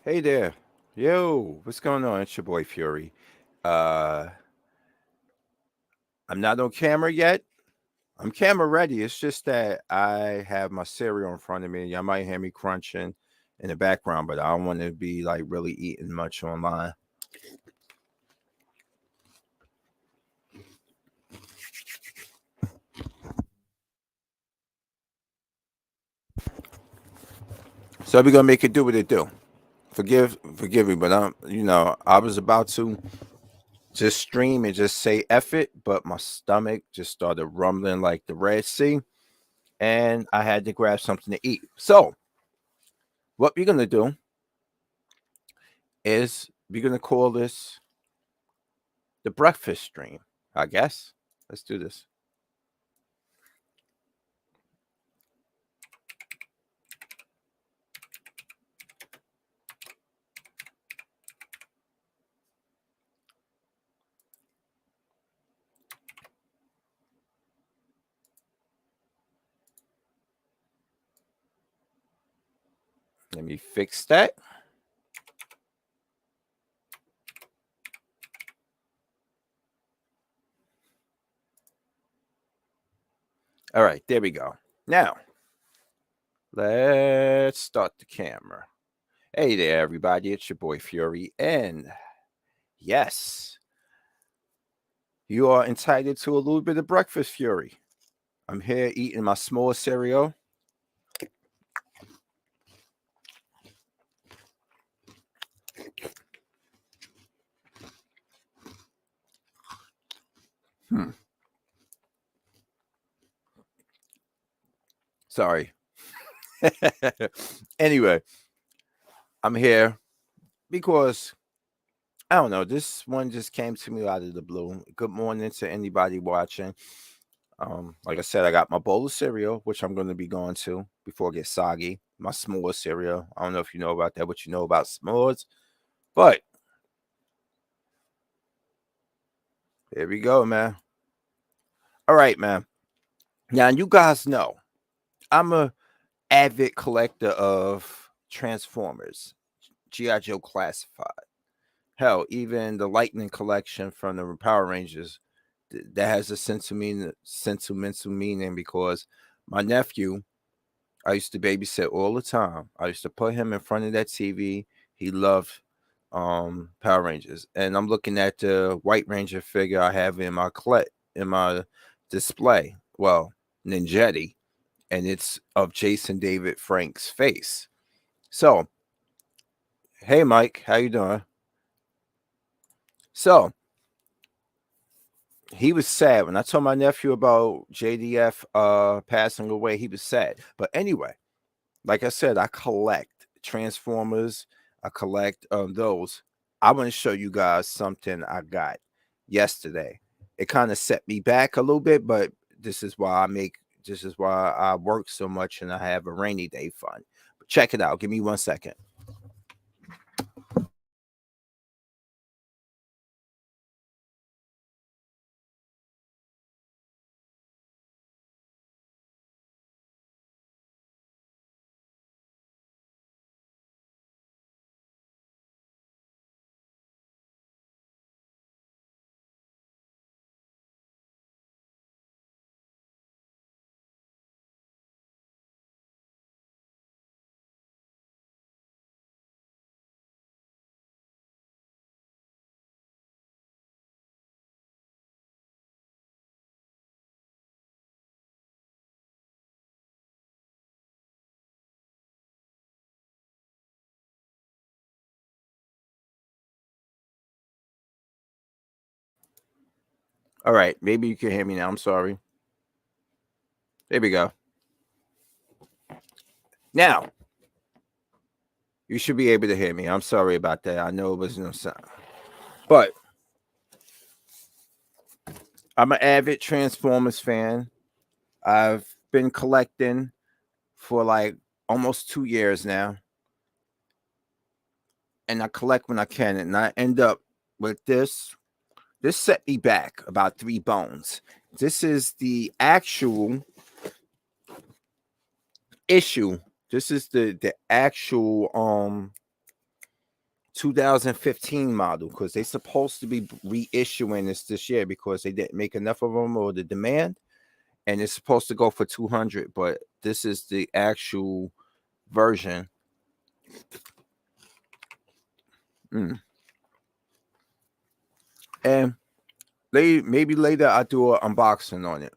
Hey there. Yo, what's going on? It's your boy Fury. Uh I'm not on camera yet. I'm camera ready. It's just that I have my cereal in front of me. Y'all might hear me crunching in the background, but I don't want to be like really eating much online. So we're gonna make it do what it do. Forgive me, but I was about to just stream and just say F it, but my stomach just started rumbling like the Red Sea, and I had to grab something to eat. So what we're gonna do is we're gonna call this the breakfast stream, I guess. Let's do this. Let me fix that. All right, there we go. Now, let's start the camera. Hey there, everybody. It's your boy Fury. And yes, you are entitled to a little bit of breakfast, Fury. I'm here eating my small cereal. Hmm. Sorry. Anyway, I'm here because I don't know. This one just came to me out of the blue. Good morning to anybody watching. Like I said, I got my bowl of cereal, which I'm going to be going to before it gets soggy. My s'mores cereal. I don't know if you know about that, what you know about s'mores, but here we go, man. All right, man. Now you guys know I'm a avid collector of Transformers, GI Joe Classified. Hell, even the Lightning collection from the Power Rangers that has a sentimental meaning because my nephew, I used to babysit all the time. I used to put him in front of that TV. He loved Power Rangers. And I'm looking at the White Ranger figure I have in my display. Well, Ninjetti, and it's of Jason David Frank's face. So, hey Mike, how you doing? So, he was sad when I told my nephew about JDF passing away. He was sad. But anyway, like I said, I collect Transformers. I collect those. I want to show you guys something I got yesterday. It kind of set me back a little bit, but this is why I work so much and I have a rainy day fund. But check it out. Give me 1 second. All right, maybe you can hear me now. I'm sorry. There we go. Now you should be able to hear me. I'm sorry about that. I know it was no sound, but I'm an avid Transformers fan. I've been collecting for like almost 2 years now, and I collect when I can, and I end up with this. This set me back about 3 bones. This is the actual issue. This is the actual 2015 model, because they're supposed to be reissuing this year because they didn't make enough of them or the demand, and it's supposed to go for 200, but this is the actual version. And maybe later I'll do an unboxing on it.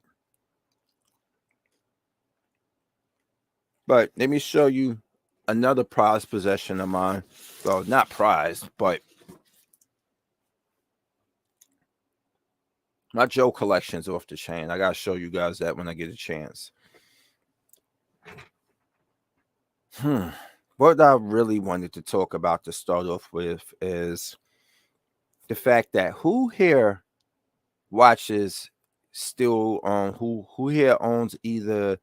But let me show you another prized possession of mine. Well, not prized, but my Joe collection's off the chain. I gotta show you guys that when I get a chance. What I really wanted to talk about to start off with is the fact that who here watches still on who here owns either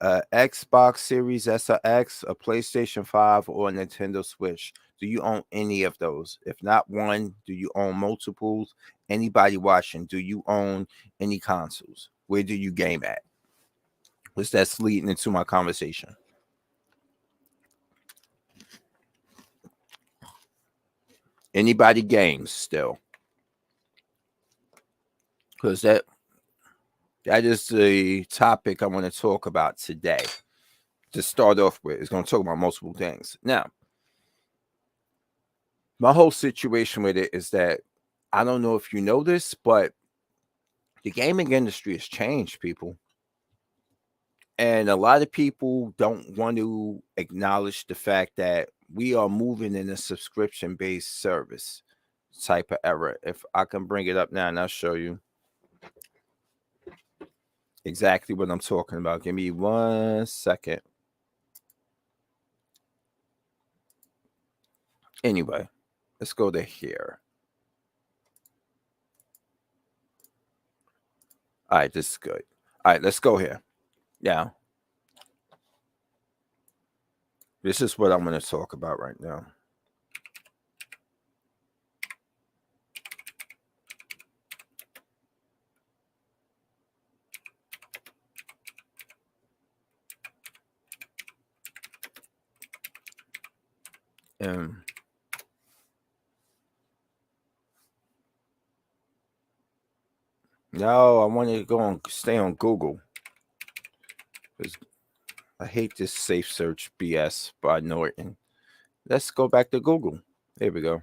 Xbox Series S or X, a PlayStation 5, or a Nintendo Switch? Do you own any of those? If not one, do you own multiples? Anybody watching, do you own any consoles? Where do you game at? What's that's leading into my conversation? Anybody games still? Because that is the topic I want to talk about today. To start off with, it's going to talk about multiple things. Now, my whole situation with it is that I don't know if you know this, but the gaming industry has changed, people. And a lot of people don't want to acknowledge the fact that we are moving in a subscription-based service type of era. If I can bring it up now and I'll show you exactly what I'm talking about. Give me 1 second. Anyway, let's go to here. All right, this is good. All right, let's go here. Yeah. This is what I'm going to talk about right now. No, I want to go and stay on Google. I hate this safe search BS by Norton. Let's go back to Google. There we go.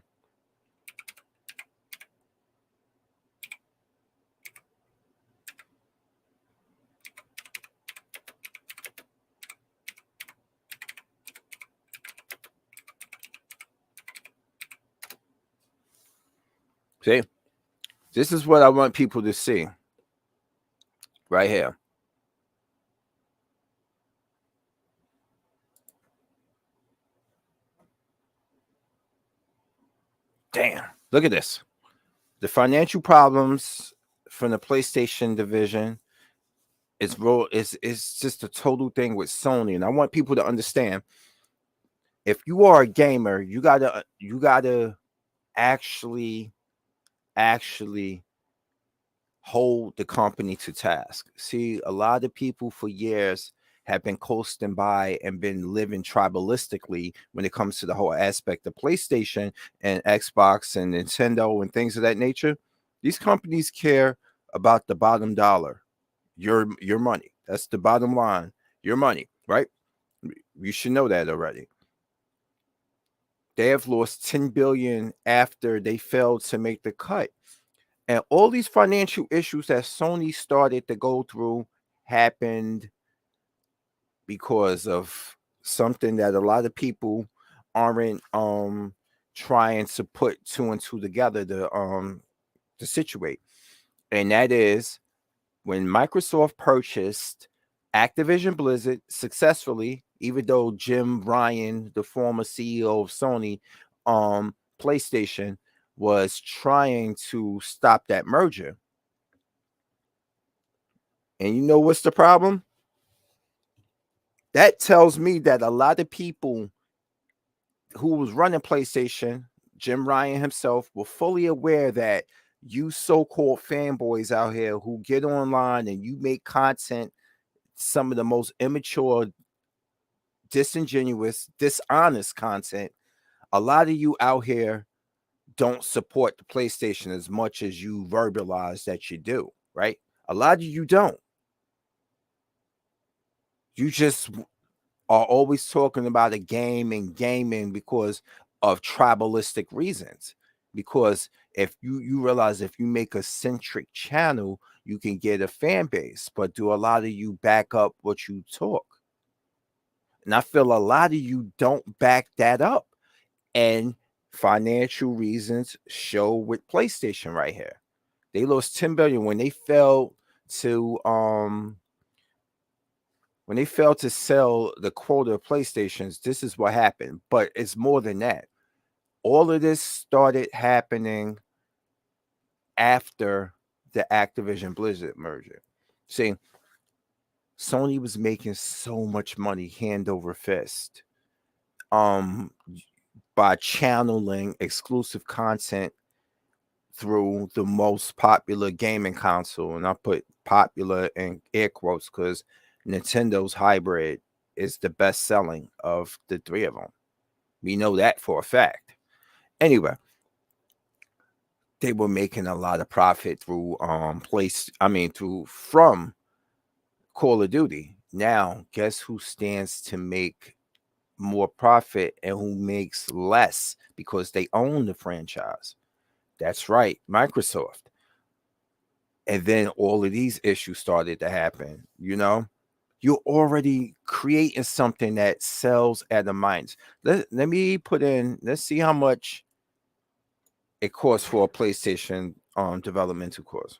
See, this is what I want people to see right here. Damn, look at this. The financial problems from the PlayStation division is just a total thing with Sony. And I want people to understand, if you are a gamer, you gotta actually hold the company to task. See, a lot of people for years have been coasting by and been living tribalistically when it comes to the whole aspect of PlayStation and Xbox and Nintendo and things of that nature. These companies care about the bottom dollar, your money. That's the bottom line, your money, right? You should know that already. They have lost 10 billion after they failed to make the cut. And all these financial issues that Sony started to go through happened because of something that a lot of people aren't trying to put two and two together to situate. And that is when Microsoft purchased Activision Blizzard successfully, even though Jim Ryan, the former CEO of Sony, PlayStation, was trying to stop that merger. And you know what's the problem? That tells me that a lot of people who was running PlayStation, Jim Ryan himself, were fully aware that you so-called fanboys out here who get online and you make content, some of the most immature, disingenuous, dishonest content, a lot of you out here don't support the PlayStation as much as you verbalize that you do, right? A lot of you don't. You just are always talking about a game and gaming because of tribalistic reasons. Because if you realize if you make a centric channel, you can get a fan base. But do a lot of you back up what you talk? And I feel a lot of you don't back that up. And financial reasons show with PlayStation right here. They lost 10 billion to um when they failed to sell the quota of PlayStations. This is what happened. But it's more than that. All of this started happening after the Activision Blizzard merger. See, Sony was making so much money hand over fist um by channeling exclusive content through the most popular gaming console, and I put popular in air quotes because Nintendo's hybrid is the best selling of the three of them. We know that for a fact. Anyway, they were making a lot of profit through through from Call of Duty. Now, guess who stands to make more profit and who makes less because they own the franchise? That's right, Microsoft. And then all of these issues started to happen. You're already creating something that sells at the mines. Let me put in, let's see how much it costs for a PlayStation developmental course.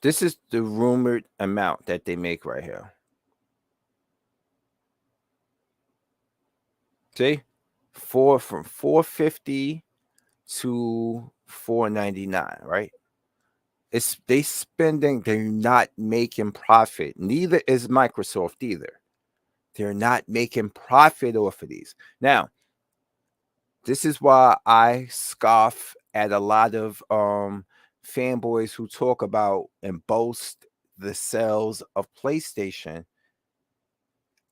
This is the rumored amount that they make right here. See? From 450 to 499, right? They're not making profit. Neither is Microsoft either. They're not making profit off of these. Now, this is why I scoff at a lot of fanboys who talk about and boast the sales of PlayStation.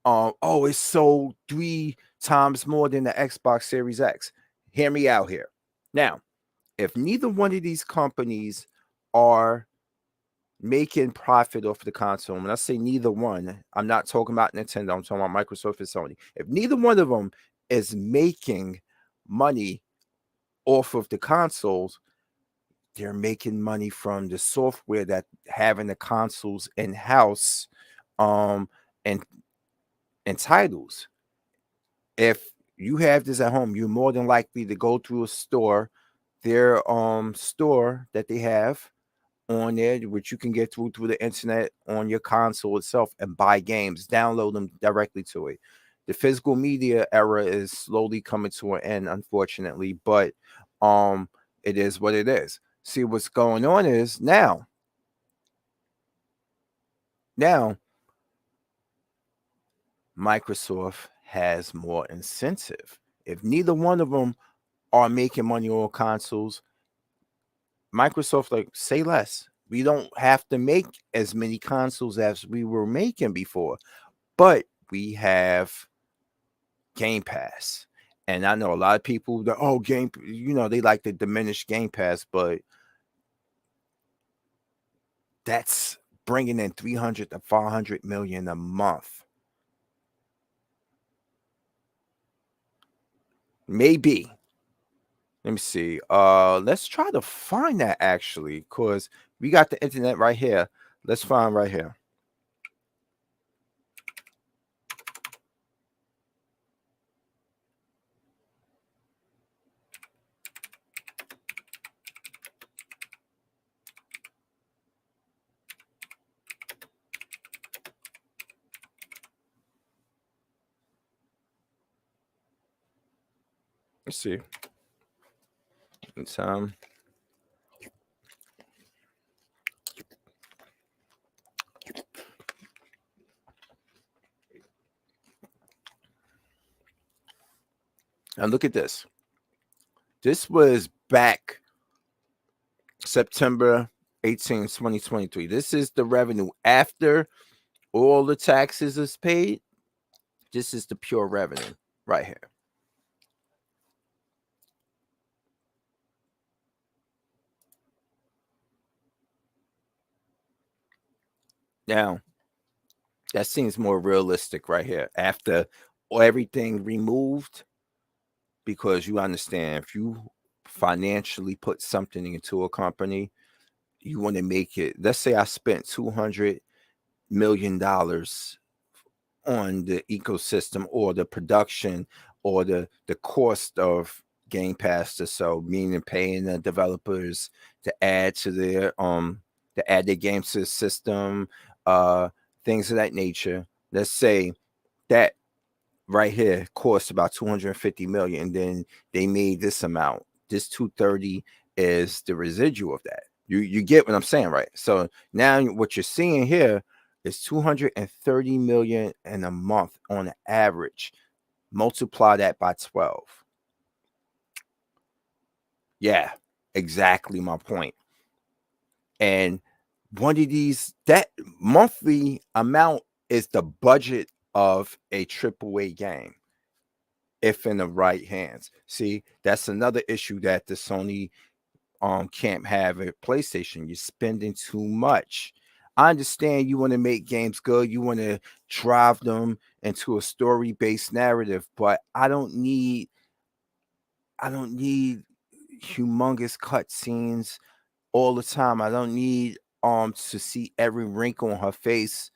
Oh, it's sold 3 times more than the Xbox Series X. Hear me out here. Now, if neither one of these companies are making profit off the console, when I say neither one, I'm not talking about Nintendo, I'm talking about Microsoft and Sony. If neither one of them is making money off of the consoles, they're making money from the software that having the consoles in house, um, and titles. If you have this at home, you're more than likely to go through a store, their store that they have on there, which you can get through the internet on your console itself and buy games, download them directly to it. The physical media era is slowly coming to an end, unfortunately, but it is what it is. See, what's going on is now Microsoft has more incentive. If neither one of them are making money on consoles, Microsoft like say less. We don't have to make as many consoles as we were making before, but we have Game Pass. And I know a lot of people that they like to diminish Game Pass, but that's bringing in 300 to 500 million a month. Maybe. Let me see. Let's try to find that actually, because we got the internet right here. Let's find right here. Let's see. It's now look at this. This was back September 18th, 2023. This is the revenue after all the taxes is paid. This is the pure revenue right here. Now, that seems more realistic right here after everything removed, because you understand if you financially put something into a company, you want to make it. Let's say I spent $200 million on the ecosystem or the production or the cost of Game Pass to so, meaning paying the developers to add to their games to the system, things of that nature. Let's say that right here costs about 250 million, and then they made this amount. This 230 is the residual of that. You get what I'm saying, right? So now what you're seeing here is 230 million in a month on average. Multiply that by 12. Yeah, exactly my point. And one of these, that monthly amount is the budget of a AAA game, if in the right hands. See, that's another issue that the Sony can't have at PlayStation. You're spending too much. I understand you want to make games good, you want to drive them into a story-based narrative, but I don't need humongous cutscenes all the time. I don't need to see every wrinkle on her face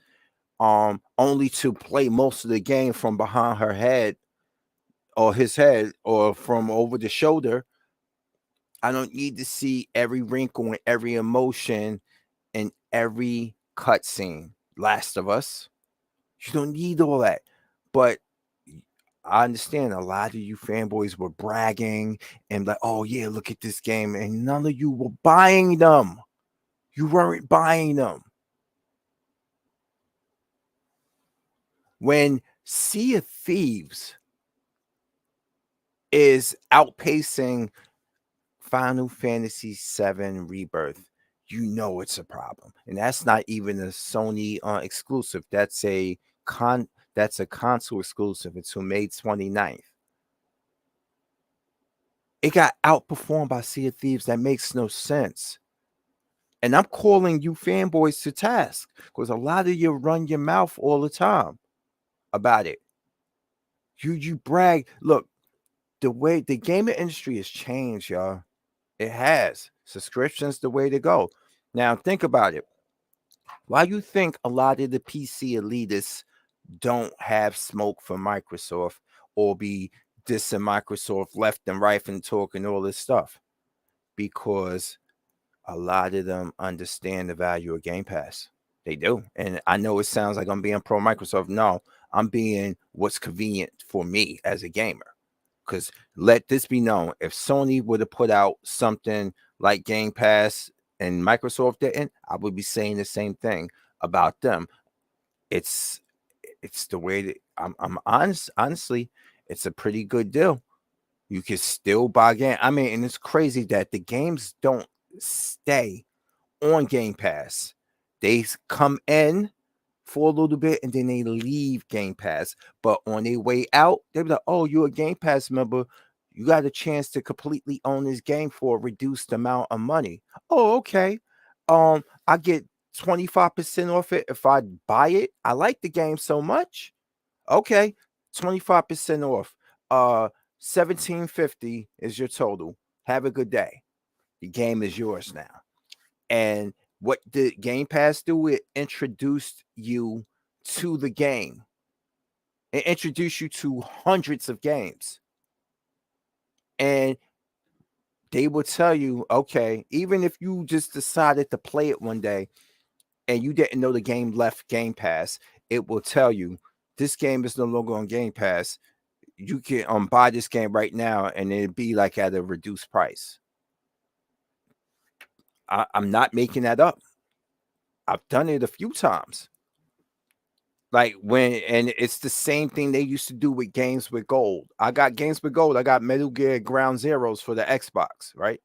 only to play most of the game from behind her head or his head or from over the shoulder. I don't need to see every wrinkle and every emotion in every cutscene. Last of Us. You don't need all that. But I understand a lot of you fanboys were bragging and like, oh yeah, look at this game. And none of you were buying them. You weren't buying them. When Sea of Thieves is outpacing Final Fantasy VII Rebirth, you know it's a problem. And that's not even a Sony exclusive. That's a console exclusive until May 29th. It got outperformed by Sea of Thieves. That makes no sense. And I'm calling you fanboys to task because a lot of you run your mouth all the time about it. You brag. Look, the way the gaming industry has changed, y'all. It has. Subscriptions the way to go. Now think about it. Why you think a lot of the PC elitists don't have smoke for Microsoft or be dissing Microsoft left and right and talking all this stuff? Because a lot of them understand the value of Game Pass. They do. And I know it sounds like I'm being pro Microsoft. No, I'm being what's convenient for me as a gamer. Because let this be known, if Sony would have put out something like Game Pass and Microsoft didn't, I would be saying the same thing about them. It's the way that I'm honest. Honestly, it's a pretty good deal. You can still buy game. I mean, and it's crazy that the games don't stay on Game Pass. They come in for a little bit and then they leave Game Pass. But on their way out, they be like, "Oh, you're a Game Pass member. You got a chance to completely own this game for a reduced amount of money." Oh, okay. I get 25% off it if I buy it. I like the game so much. Okay, 25% off. 1750 is your total. Have a good day. The game is yours now. And what did Game Pass do? It introduced you to the game. It introduced you to hundreds of games. And they will tell you, okay, even if you just decided to play it one day and you didn't know the game left Game Pass, it will tell you this game is no longer on Game Pass. You can buy this game right now and it'd be like at a reduced price. I'm not making that up. I've done it a few times. Like and it's the same thing they used to do with games with gold. I got games with gold. I got Metal Gear Ground Zeroes for the Xbox, right?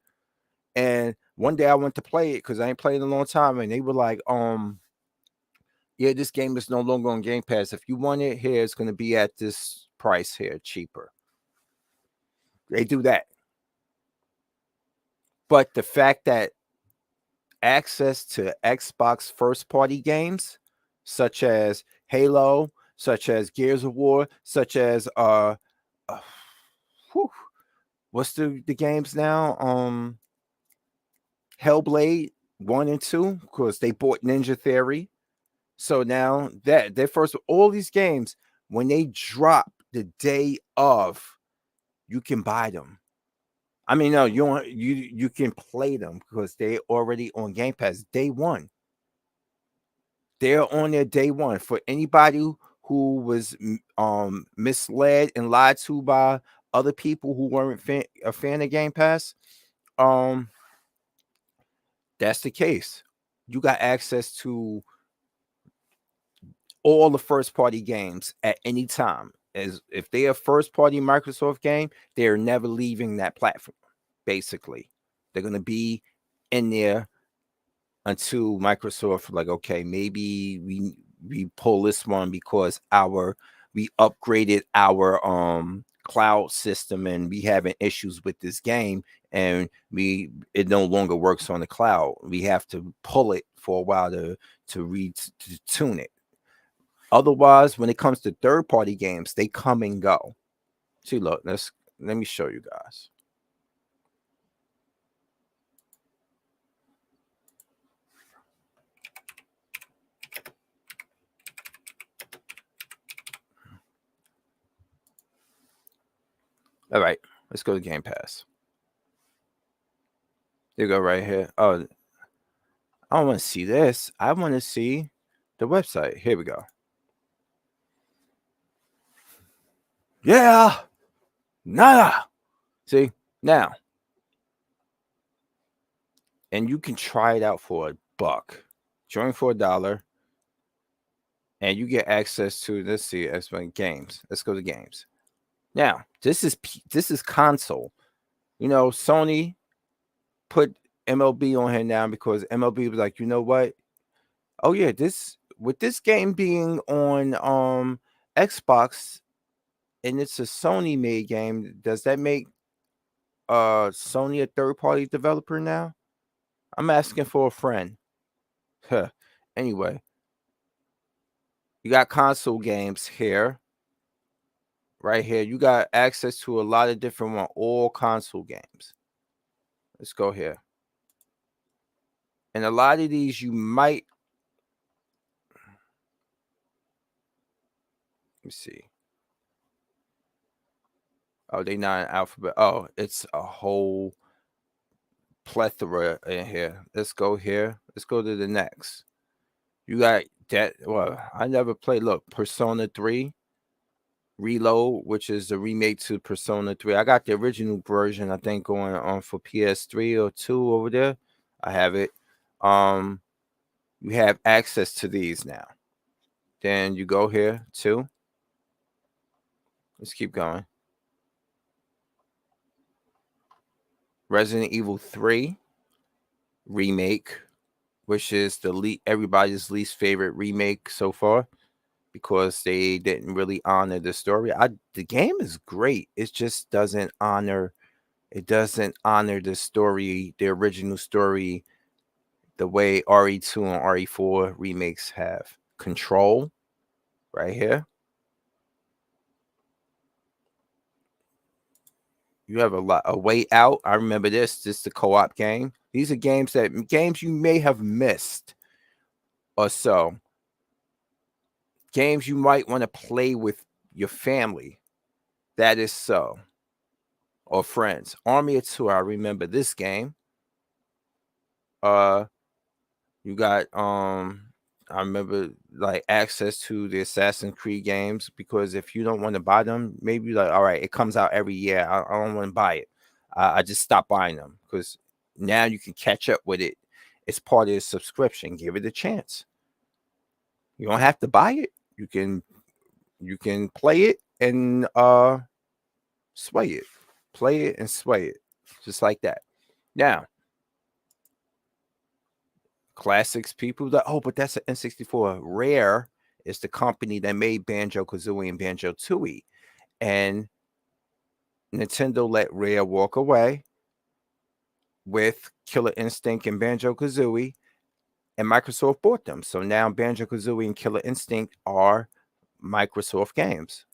And one day I went to play it because I ain't played in a long time, and they were like, yeah, this game is no longer on Game Pass. If you want it here, it's gonna be at this price here, cheaper. They do that. But the fact that access to Xbox first party games, such as Halo, such as Gears of War, such as uh whew, what's the games now? Hellblade 1 and 2, because they bought Ninja Theory. So now that they first all these games, when they drop the day of, you can buy them. I mean, no, you can play them because they already on Game Pass day one. They're on their day one. For anybody who was misled and lied to by other people who weren't a fan of Game Pass, um, that's the case. You got access to all the first party games at any time. As if they're a first party Microsoft game, they're never leaving that platform. Basically, they're gonna be in there until Microsoft like, okay, maybe we pull this one because we upgraded our cloud system and we having issues with this game, and it no longer works on the cloud. We have to pull it for a while to tune it. Otherwise, when it comes to third party games, they come and go. See, look, let me show you guys. All right, let's go to Game Pass. You go right here. Oh, I don't want to see this. I want to see the website. Here we go. Yeah, nada. See now, and you can try it out for $1. Join for $1, and you get access to. Let's see, explain games. Let's go to games. Now, this is console. You know, Sony put MLB on here now because MLB was like, you know what? Oh yeah, with this game being on Xbox and it's a Sony made game, does that make Sony a third party developer now? I'm asking for a friend. Huh. Anyway, you got console games here. Right here. You got access to a lot of different one, all console games. Let's go here. And a lot of these you might, let me see. Oh, they not an alphabet. Oh, it's a whole plethora in here. Let's go here. Let's go to the next. You got that. Well, I never played. Look, Persona 3 Reload, which is the remake to Persona 3. I got the original version, I think, going on for PS3 or 2 over there. I have it. You have access to these now. Then you go here too. Let's keep going. Resident Evil 3 remake, which is everybody's least favorite remake so far because they didn't really honor the story. The game is great. It just doesn't honor the story, the original story, the way RE2 and RE4 remakes have. Control right here. You have a way out. I remember this. This is the co-op game. These are games you may have missed or so. Games you might want to play with your family. That is so. Or friends. Army of Two. I remember this game. You got I remember like access to the Assassin's Creed games because if you don't want to buy them, maybe like, all right, it comes out every year. I don't want to buy it. I just stop buying them because now you can catch up with it It's part of the subscription. Give it a chance. You don't have to buy it. You can play it and sway it. Play it and sway it. Just like that. Now, classics people that, oh, but that's an N64. Rare is the company that made Banjo-Kazooie and Banjo-Tooie. And Nintendo let Rare walk away with Killer Instinct and Banjo-Kazooie, and Microsoft bought them. So now Banjo-Kazooie and Killer Instinct are Microsoft games.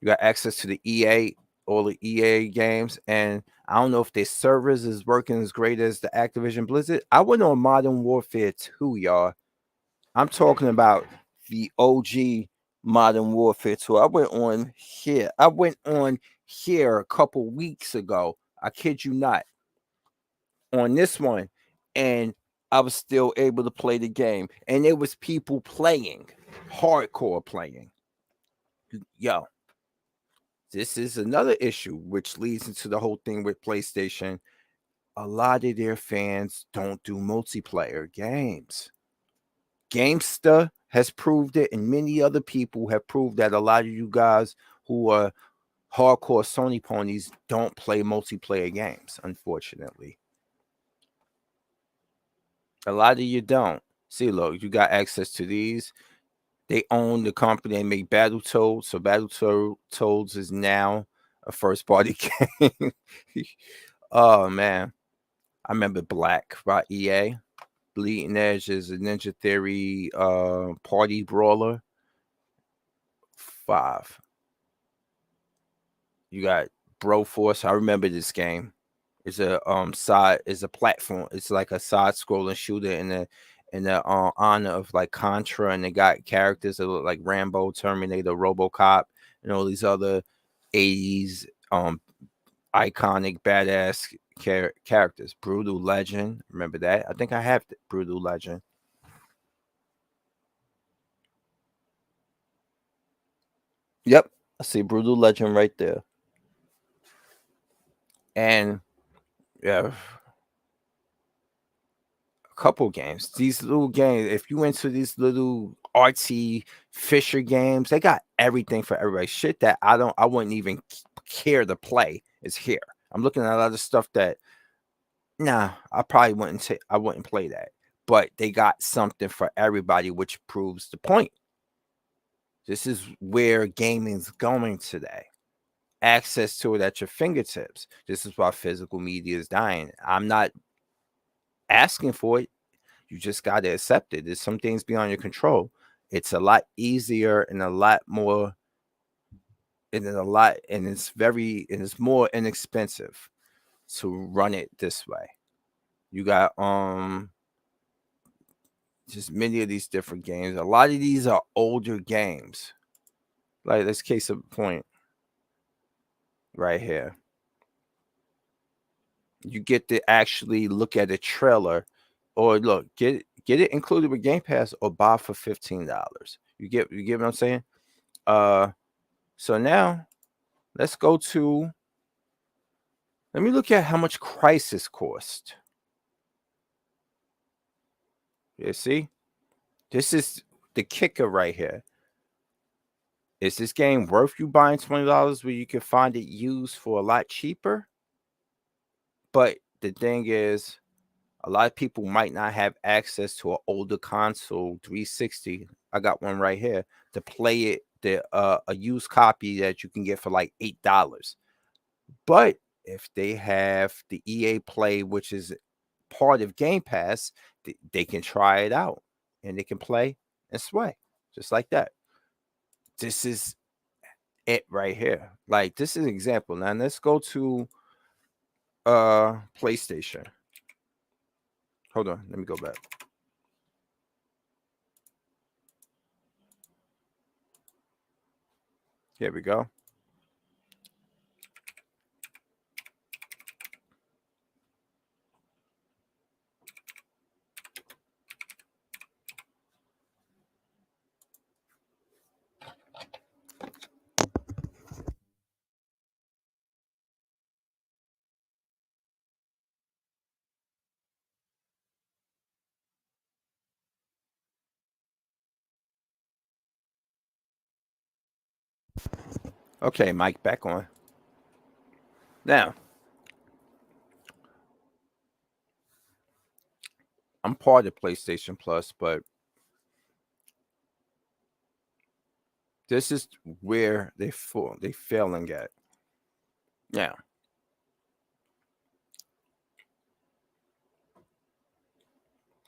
You got access to the EA, all the EA games, and I don't know if their servers is working as great as the Activision Blizzard. I went on Modern Warfare 2, y'all. I'm talking about the OG Modern Warfare 2. I went on here. A couple weeks ago. I kid you not. On this one, and I was still able to play the game. And it was people playing, hardcore playing. Yo, this is another issue, which leads into the whole thing with PlayStation. A lot of their fans don't do multiplayer games. GameStar has proved it, and many other people have proved that a lot of you guys who are hardcore Sony ponies don't play multiplayer games, unfortunately. A lot of you don't. See, look, you got access to these. They own the company. They make Battletoads. So Battletoads is now a first party game. Oh, man. I remember Black by EA. Bleeding Edge is a Ninja Theory party brawler. 5. You got Broforce. I remember this game. It's a platform. It's like a side scrolling shooter in the honor of like Contra, and they got characters that look like Rambo, Terminator, RoboCop, and all these other 80s iconic badass characters. Brutal Legend. Remember that? I think I have Brutal Legend. Yep. I see Brutal Legend right there. And yeah, a couple games. These little games, if you into these little artsy Fisher games, they got everything for everybody. Shit that I wouldn't even care to play is here. I'm looking at a lot of stuff that I probably I wouldn't play that. But they got something for everybody, which proves the point. This is where gaming's going today. Access to it at your fingertips. This is why physical media is dying. I'm not asking for it. You just got to accept it. There's some things beyond your control. It's a lot easier and a lot more, and it's more inexpensive to run it this way. You got just many of these different games. A lot of these are older games. Like this case of point right here. You get to actually look at a trailer, or look, get it included with Game Pass, or buy for $15. You get what I'm saying? So now let's go to, let me look at how much Crisis cost. You see? This is the kicker right here. Is this game worth you buying $20 where you can find it used for a lot cheaper? But the thing is, a lot of people might not have access to an older console, 360. I got one right here to play it. A used copy that you can get for like $8. But if they have the EA Play, which is part of Game Pass, they can try it out and they can play and sway just like that. This is it right here. Like, this is an example. Now let's go to PlayStation. Hold on, let me go back. Here we go. Okay, mic back on. Now, I'm part of PlayStation Plus, but this is where they failing at. Now,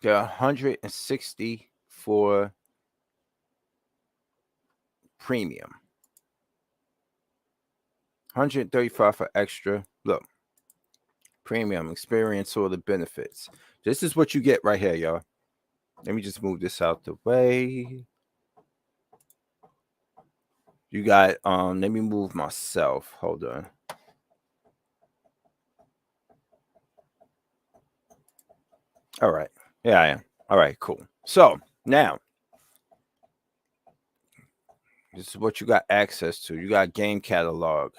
there are 160 for premium, 135 for extra. Look, premium experience all the benefits. This is what you get right here, y'all. Let me just move this out the way. You got let me move myself. Hold on. All right. Yeah, I am. All right, cool. So now this is what you got access to. You got game catalog.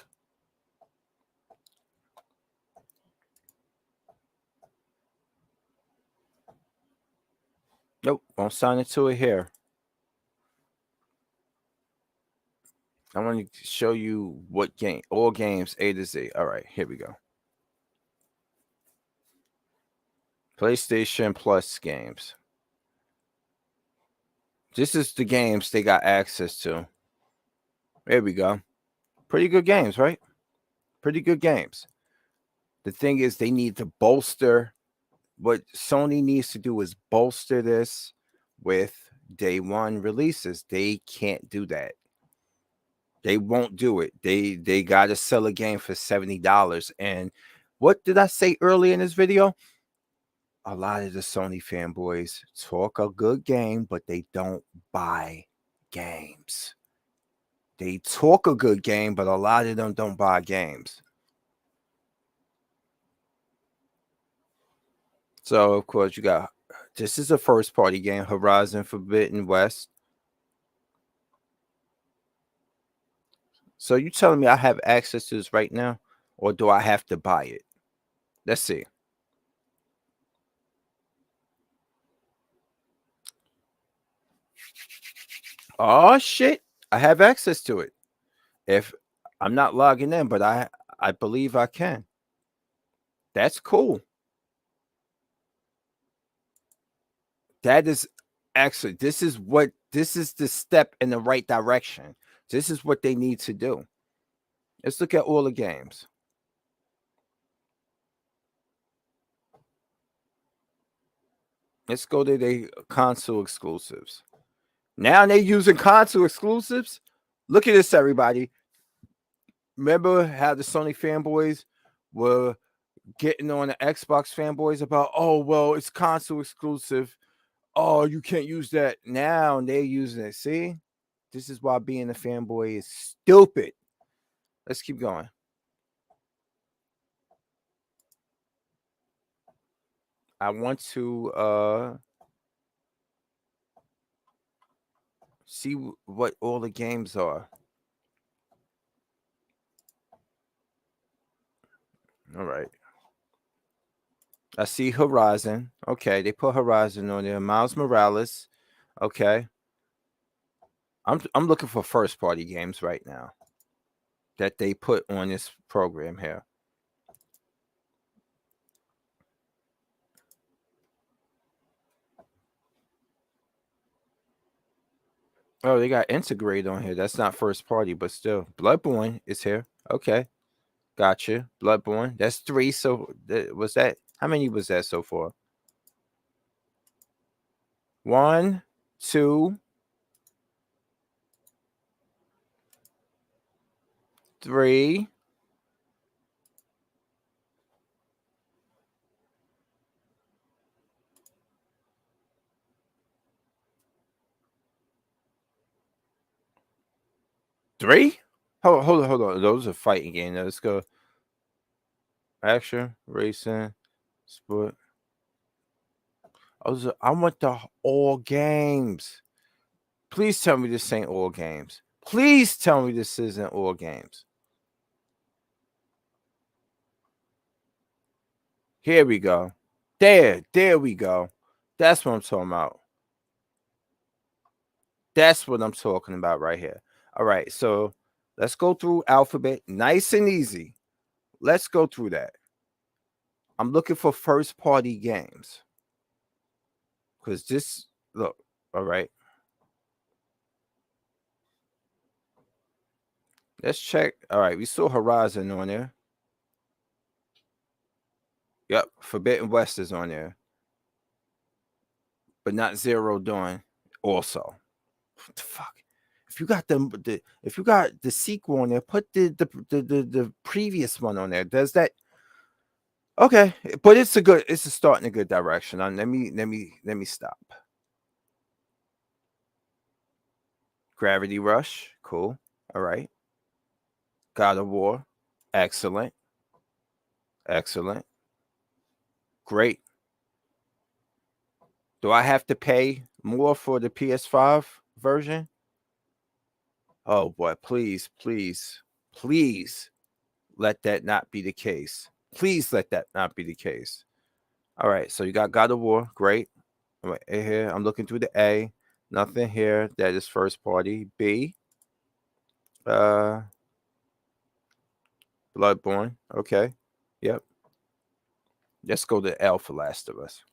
Nope, won't sign into it here. I want to show you what game, all games A to Z. All right, here we go. PlayStation Plus games. This is the games they got access to. There we go. Pretty good games, right? Pretty good games. The thing is, they need to bolster. What Sony needs to do is bolster this with day one releases. They can't do that. They won't do it. They got to sell a game for $70. And what did I say earlier in this video? A lot of the Sony fanboys talk a good game, but they don't buy games. They talk a good game, but a lot of them don't buy games. So, of course, you got this is a first party game, Horizon Forbidden West. So, you telling me I have access to this right now, or do I have to buy it? Let's see. Oh, shit. I have access to it. If I'm not logging in, but I believe I can. That's cool. That is actually this is the step in the right direction. This is what they need to do. Let's look at all the games. Let's go to the console exclusives. Now they're using console exclusives. Look at this, everybody. Remember how the Sony fanboys were getting on the Xbox fanboys about, oh, well, it's console exclusive. Oh, you can't use that. Now they're using it. See? This is why being a fanboy is stupid. Let's keep going. I want to see what all the games are. All right. I see Horizon. Okay, they put Horizon on there. Miles Morales. Okay. I'm looking for first party games right now that they put on this program here. Oh, they got Integrate on here. That's not first party, but still. Bloodborne is here. Okay. Gotcha. Bloodborne. That's 3. So was that how many was that so far? 1, 2, 3. Three? Hold on. Those are fighting games. Let's go. Action, racing, sport. I want the all games. Please tell me this ain't all games. Please tell me this isn't all games. Here we go. There we go. That's what I'm talking about. That's what I'm talking about right here. All right, so Let's go through Alphabet, nice and easy. Let's go through that. I'm looking for first party games. Because this, look, all right. Let's check. All right, we saw Horizon on there. Yep, Forbidden West is on there, but not Zero Dawn. Also, what the fuck? If you got if you got the sequel on there, put the previous one on there. Does that? Okay, but it's a start in a good direction. Let me stop. Gravity Rush, cool. All right. God of War, excellent, excellent, great. Do I have to pay more for the PS5 version? Oh boy, please, please, please let that not be the case. Please let that not be the case. All right, so you got God of War, great. All right, here I'm looking through the A. Nothing here that is first party. B, uh, Bloodborne. Okay, yep. Let's go to L for Last of Us.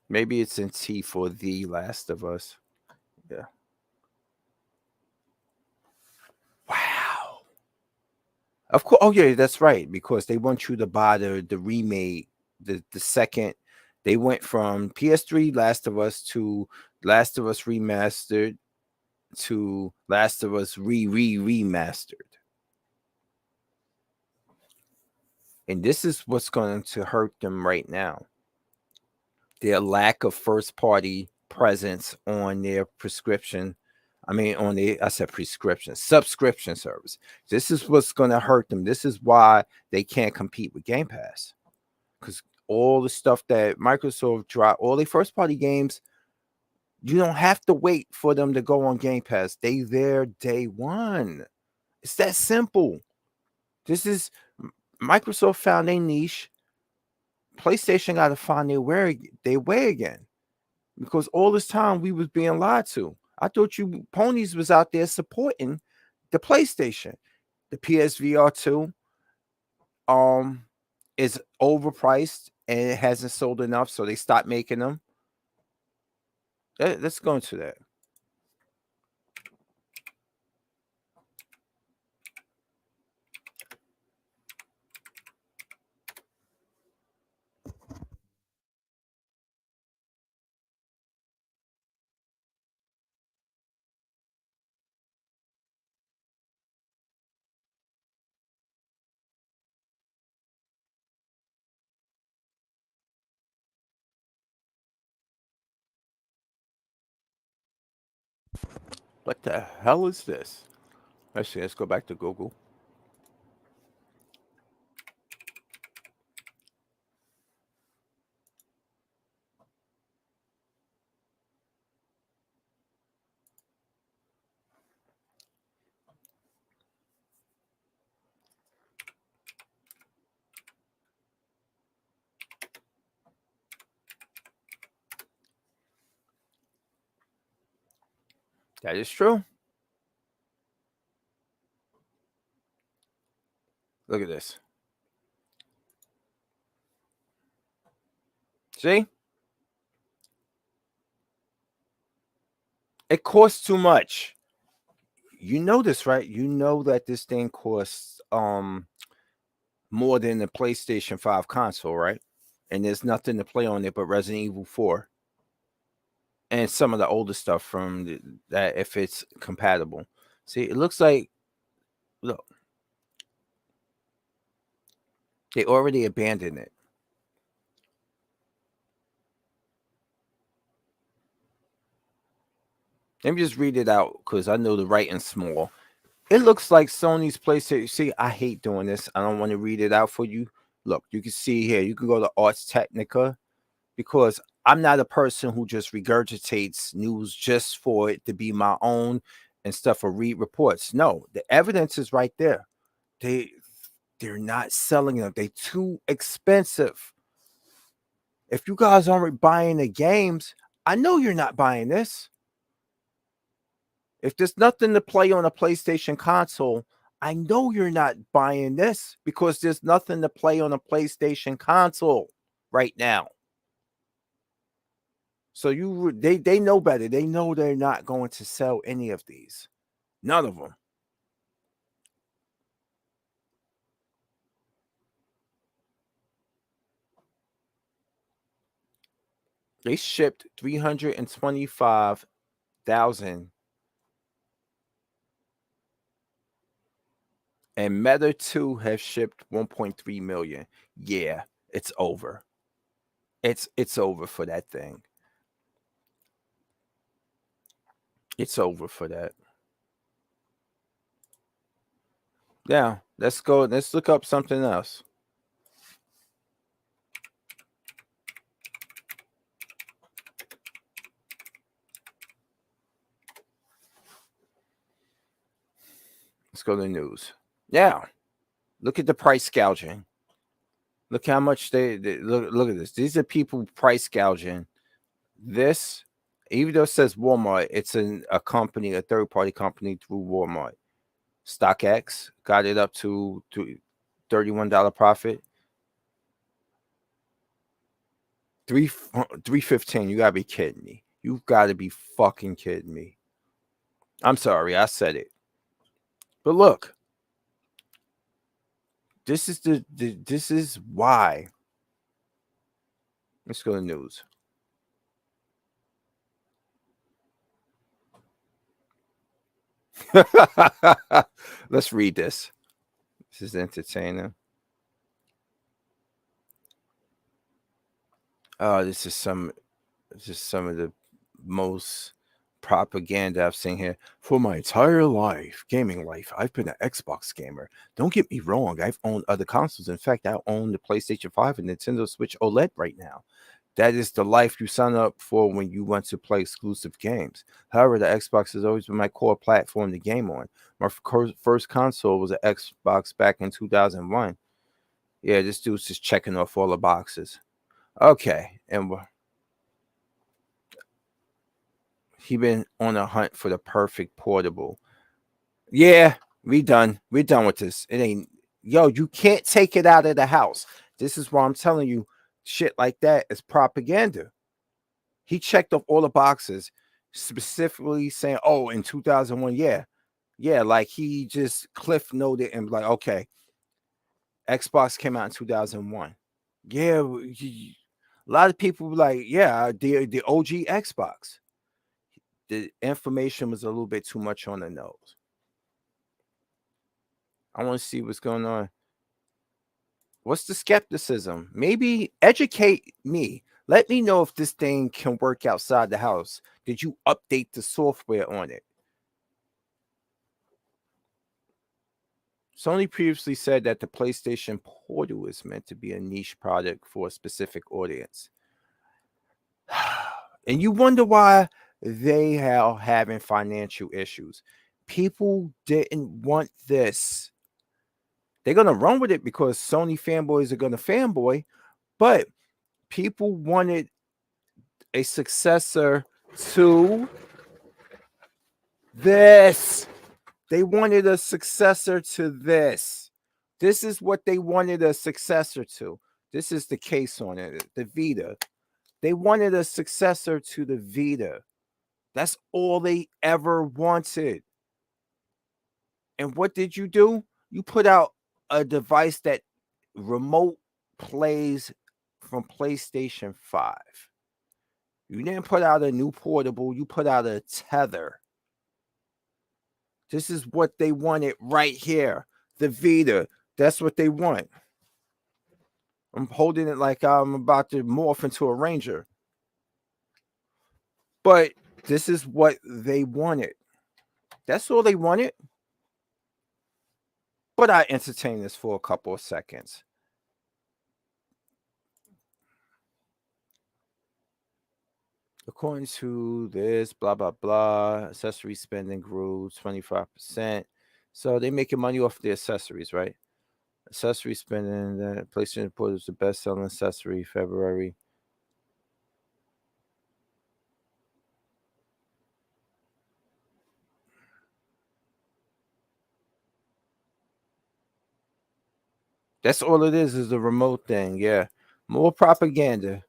Maybe it's in T for The Last of Us. Yeah. Wow. Of course. Oh yeah, that's right. Because they want you to buy the remake, the second. They went from PS3 Last of Us to Last of Us Remastered to Last of Us remastered. And this is what's going to hurt them right now. Their lack of first party presence on their prescription. I mean, I said prescription, subscription service. This is what's going to hurt them. This is why they can't compete with Game Pass. Because all the stuff that Microsoft dropped, all the first party games, you don't have to wait for them to go on Game Pass. They there day one. It's that simple. This is Microsoft found a niche. PlayStation got to find their way again. Because all this time we was being lied to. I thought you ponies was out there supporting the PlayStation. The PSVR 2 is overpriced and it hasn't sold enough, so they stopped making them. Let's go into that. What the hell is this? Let's see. Let's go back to Google. That is true. Look at this. See? It costs too much. You know this, right? You know that this thing costs more than the PlayStation 5 console, right? And there's nothing to play on it but Resident Evil 4 and some of the older stuff from that if it's compatible. See, it looks like look, they already abandoned it. Let me just read it out because I know the writing's small. It looks like Sony's PlayStation. See, I hate doing this. I don't want to read it out for you. Look, you can see here. You can go to Arts Technica because I'm not a person who just regurgitates news just for it to be my own and stuff or read reports. No, the evidence is right there. They're not selling them. They're too expensive. If you guys aren't buying the games, I know you're not buying this. If there's nothing to play on a PlayStation console, I know you're not buying this because there's nothing to play on a PlayStation console right now. So they know better. They know they're not going to sell any of these. None of them. They shipped 325,000, and Meta 2 have shipped 1.3 million. Yeah, it's over. It's over for that thing. It's over for that. Yeah, let's go. Let's look up something else. Let's go to the news. Yeah, look at the price gouging. Look how much they look. Look at this. These are people price gouging. This, even though it says Walmart, it's a company, a third party company through Walmart. StockX got it up to $31 profit. 315. You gotta be kidding me. You've got to be fucking kidding me. I'm sorry, I said it. But look, this is this is why. Let's go to news. Let's read this. This is entertaining. Oh, this is some of the most propaganda I've seen here. For my entire life, gaming life, I've been an Xbox gamer. Don't get me wrong, I've owned other consoles. In fact, I own the PlayStation 5 and Nintendo Switch OLED right now. That is the life you sign up for when you want to play exclusive games. However, the Xbox has always been my core platform to game on. My first console was an Xbox back in 2001. Yeah, this dude's just checking off all the boxes. Okay, and he been on a hunt for the perfect portable. Yeah, we done. We're done with this. It ain't, yo, you can't take it out of the house. This is why I'm telling you, shit like that is propaganda. He checked off all the boxes, specifically saying, "Oh, in 2001, yeah, yeah." Like he just cliff noted and like, okay, Xbox came out in 2001. Yeah, a lot of people were like, yeah, the OG Xbox. The information was a little bit too much on the nose. I want to see what's going on. What's the skepticism? Maybe educate me. Let me know if this thing can work outside the house. Did you update the software on it? Sony previously said that the PlayStation Portal is meant to be a niche product for a specific audience. And you wonder why they are having financial issues. People didn't want this. They're going to run with it because Sony fanboys are going to fanboy, but people wanted a successor to this. They wanted a successor to this. This is what they wanted a successor to. This is the case on it, the Vita. They wanted a successor to the Vita. That's all they ever wanted. And what did you do? You put out a device that remote plays from PlayStation 5. You didn't put out a new portable, you put out a tether. This is what they wanted right here. The Vita. That's what they want. I'm holding it like I'm about to morph into a ranger. But this is what they wanted. That's all they wanted. But I entertained this for a couple of seconds. According to this, blah, blah, blah, accessory spending grew 25%. So they're making money off the accessories, right? Accessory spending, the PlayStation Portal is the best selling accessory February. That's all it is a remote thing. Yeah. More propaganda.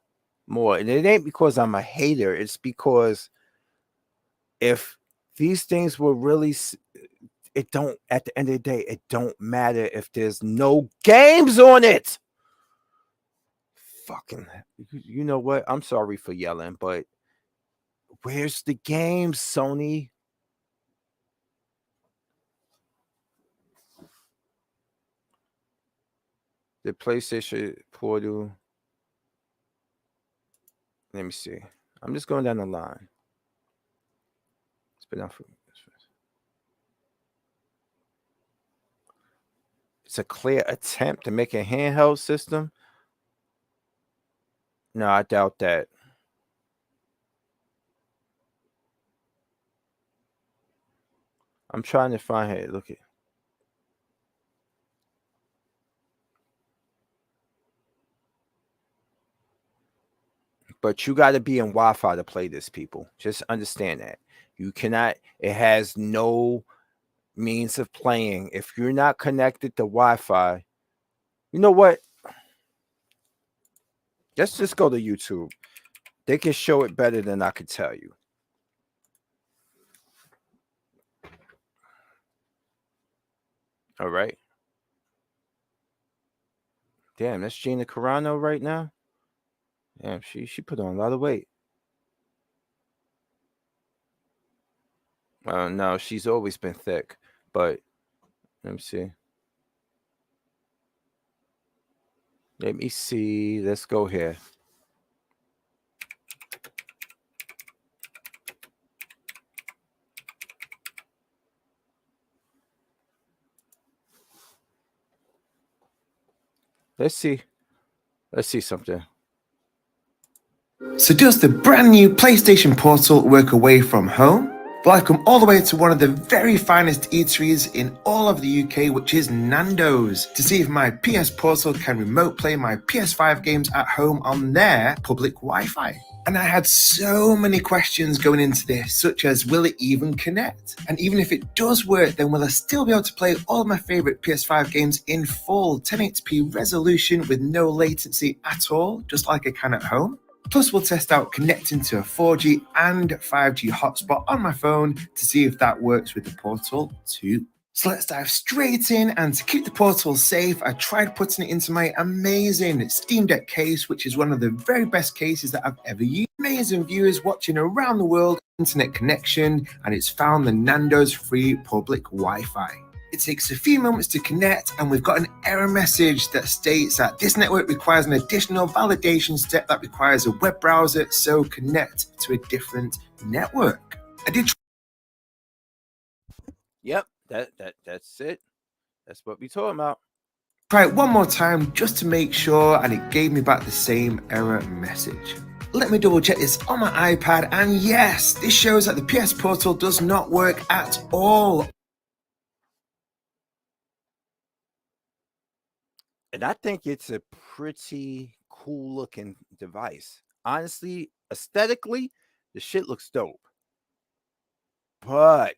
More. And it ain't because I'm a hater. It's because if these things were really it don't, at the end of the day, it don't matter if there's no games on it. Fucking, you know what? I'm sorry for yelling, but where's the games, Sony? The PlayStation Portal. Let me see. I'm just going down the line. It's been out for. It's a clear attempt to make a handheld system. No, I doubt that. I'm trying to find it. Look at. But you got to be in Wi-Fi to play this, people. Just understand that. You cannot. It has no means of playing if you're not connected to Wi-Fi. You know what? Let's just go to YouTube. They can show it better than I could tell you. All right. Damn, that's Gina Carano right now. Damn, she put on a lot of weight. No, she's always been thick, but let me see. Let me see. Let's go here. Let's see. Let's see something. So does the brand new PlayStation Portal work away from home? Well, I've come all the way to one of the very finest eateries in all of the UK, which is Nando's, to see if my PS Portal can remote play my PS5 games at home on their public Wi-Fi. And I had so many questions going into this, such as, will it even connect? And even if it does work, then will I still be able to play all my favorite PS5 games in full 1080p resolution with no latency at all, just like I can at home? Plus, we'll test out connecting to a 4G and 5G hotspot on my phone to see if that works with the Portal too. So let's dive straight in, and to keep the Portal safe, I tried putting it into my amazing Steam Deck case, which is one of the very best cases that I've ever used. Amazing viewers watching around the world, internet connection, and it's found the Nando's free public Wi-Fi. It takes a few moments to connect, and we've got an error message that states that this network requires an additional validation step that requires a web browser, so connect to a different network. I did. Yep, that's it. That's what we talking about. Try it one more time just to make sure, and it gave me back the same error message. Let me double check this on my iPad, and yes, this shows that the PS Portal does not work at all. And I think it's a pretty cool looking device. Honestly, aesthetically, the shit looks dope. But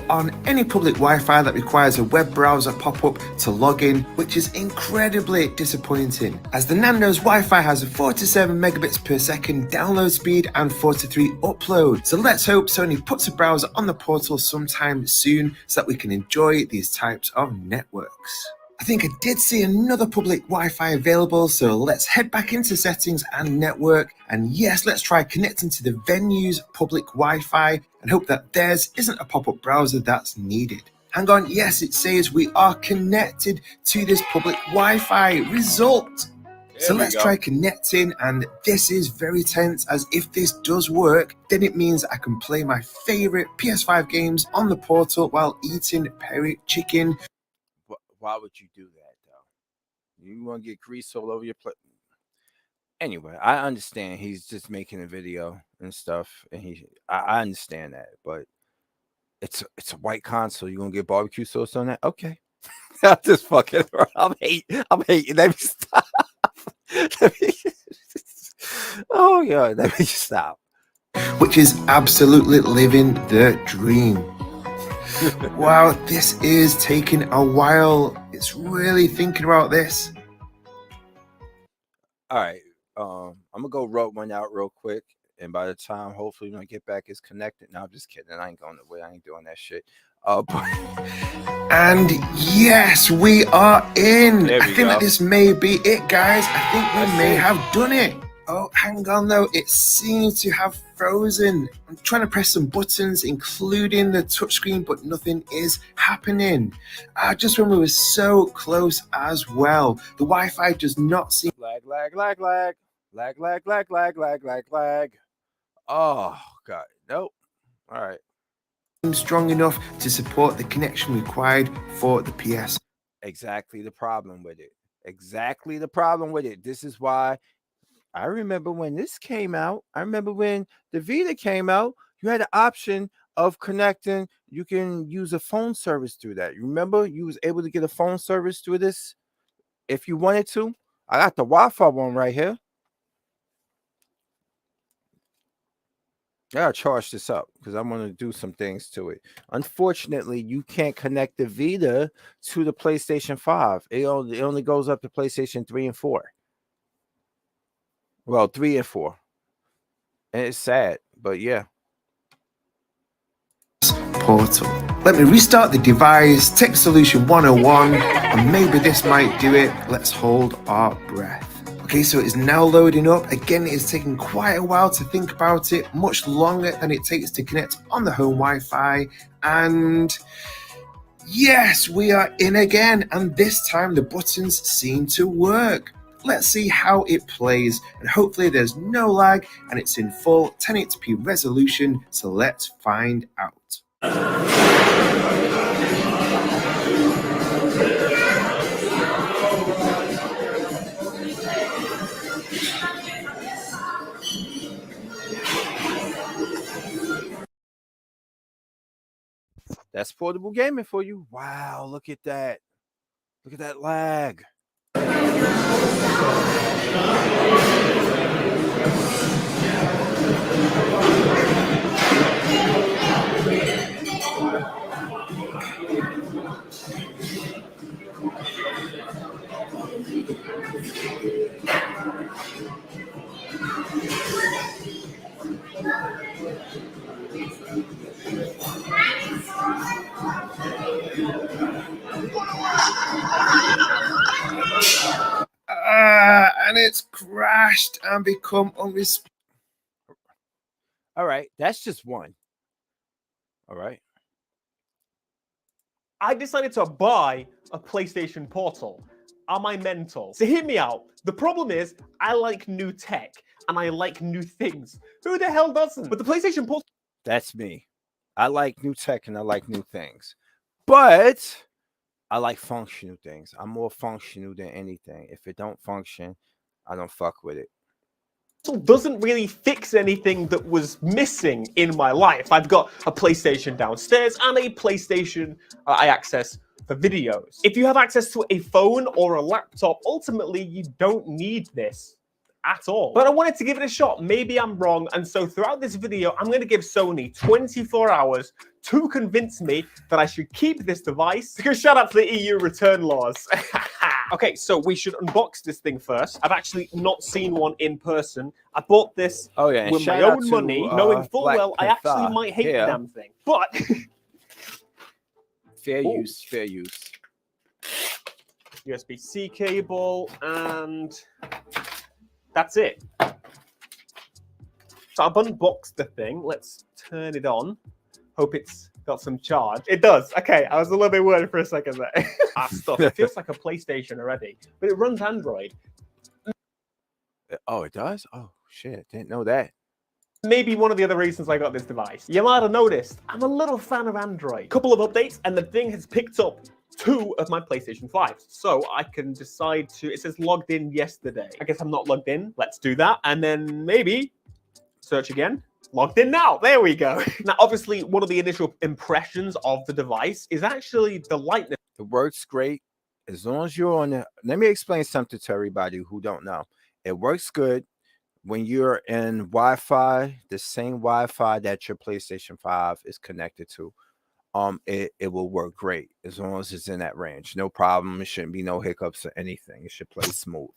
on any public Wi-Fi that requires a web browser pop-up to log in, which is incredibly disappointing, as the Nando's Wi-Fi has a 47 megabits per second download speed and 43 upload. So let's hope Sony puts a browser on the Portal sometime soon so that we can enjoy these types of networks. I think I did see another public Wi-Fi available, so let's head back into settings and network, and yes, let's try connecting to the venue's public Wi-Fi and hope that theirs isn't a pop-up browser that's needed. Hang on, yes, it says we are connected to this public Wi-Fi. Result! So let's try connecting, and this is very tense, as if this does work, then it means I can play my favorite PS5 games on the Portal while eating peri chicken. Why would you do that, though? You want to get grease all over your plate? Anyway, I understand he's just making a video and stuff, and I understand that, but it's a white console. You gonna get barbecue sauce on that? Okay, I'm just fucking. I'm hating. Let me stop. Oh yeah, let me stop. Which is absolutely living the dream. Wow, this is taking a while. It's really thinking about this. All right. I'm gonna go rub one out real quick. And by the time hopefully when I get back it's connected. No, I'm just kidding. I ain't going away. I ain't doing that shit. And yes, we are in. There I we think that go. this may be it, guys. I think we That's may it. have done it. Oh, hang on though. It seems to have frozen. I'm trying to press some buttons, including the touchscreen, but nothing is happening. Just when we were so close as well. The Wi-Fi does not seem Lag, lag, lag, lag. Lag, lag, lag, lag, lag, lag, lag. Oh god. Nope. All right. strong enough to support the connection required for the PS. Exactly the problem with it. Exactly the problem with it. This is why I remember when this came out. I remember when the Vita came out, you had the option of connecting. You can use a phone service through that. You remember you was able to get a phone service through this if you wanted to. I got the Wi-Fi one right here. I gotta charge this up because I want to do some things to it. Unfortunately, you can't connect the Vita to the PlayStation 5. It only goes up to PlayStation 3 and 4. Well, 3 and 4. And it's sad, but yeah. Portal. Let me restart the device, Tech Solution 101, and maybe this might do it. Let's hold our breath. Okay, so it's now loading up. Again, it's taking quite a while to think about it, much longer than it takes to connect on the home Wi-Fi. And yes, we are in again, and this time the buttons seem to work. Let's see how it plays, and hopefully there's no lag and it's in full 1080p resolution, so let's find out. That's portable gaming for you. Wow, look at that. Look at that lag. And it's crashed and become unresponsive. All right, that's just one. All right. I decided to buy a PlayStation Portal. Am I mental? So hear me out. The problem is I like new tech and I like new things. Who the hell doesn't? But the PlayStation Portal... That's me. I like new tech and I like new things. But I like functional things. I'm more functional than anything. If it don't function, I don't fuck with it. doesn't really fix anything that was missing in my life. I've got a PlayStation downstairs and a PlayStation I access for videos. If you have access to a phone or a laptop, ultimately you don't need this at all. But I wanted to give it a shot. Maybe I'm wrong. And so throughout this video, I'm going to give Sony 24 hours to convince me that I should keep this device. Because shout out to the EU return laws. Okay, so we should unbox this thing first. I've actually not seen one in person. I bought this with my own money, knowing full well I actually might hate the damn thing. But fair use, fair use. USB-C cable, and that's it. So I've unboxed the thing. Let's turn it on. Hope it's got some charge. It does. Okay, I was a little bit worried for a second there. Stuff. It feels like a PlayStation already, but it runs Android. Oh, it does? Oh, shit. Didn't know that. Maybe one of the other reasons I got this device. You might have noticed, I'm a little fan of Android. Couple of updates, and the thing has picked up 2 of my PlayStation 5s. So I can decide to, it says logged in yesterday. I guess I'm not logged in. Let's do that. And then maybe search again. Logged in now. There we go. Now, obviously, one of the initial impressions of the device is actually the lightness. It works great as long as you're on the. Let me explain something to everybody who don't know. It works good when you're in Wi-Fi, the same Wi-Fi that your PlayStation 5 is connected to. it will work great as long as it's in that range. No problem. It shouldn't be no hiccups or anything. It should play smooth.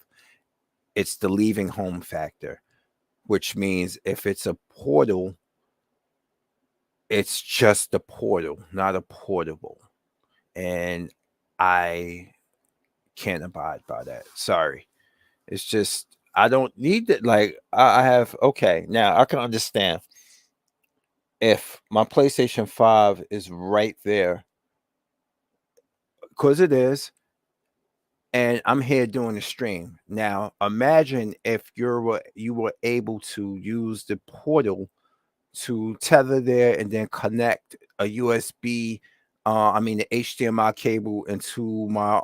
It's the leaving home factor, which means if it's a portal, it's just a portal, not a portable. And I can't abide by that. Sorry. It's just, I don't need it. Like, I have, okay, now I can understand if my PlayStation 5 is right there, because it is, and I'm here doing the stream. Now, imagine if you were able to use the portal to tether there and then connect a USB, the HDMI cable into my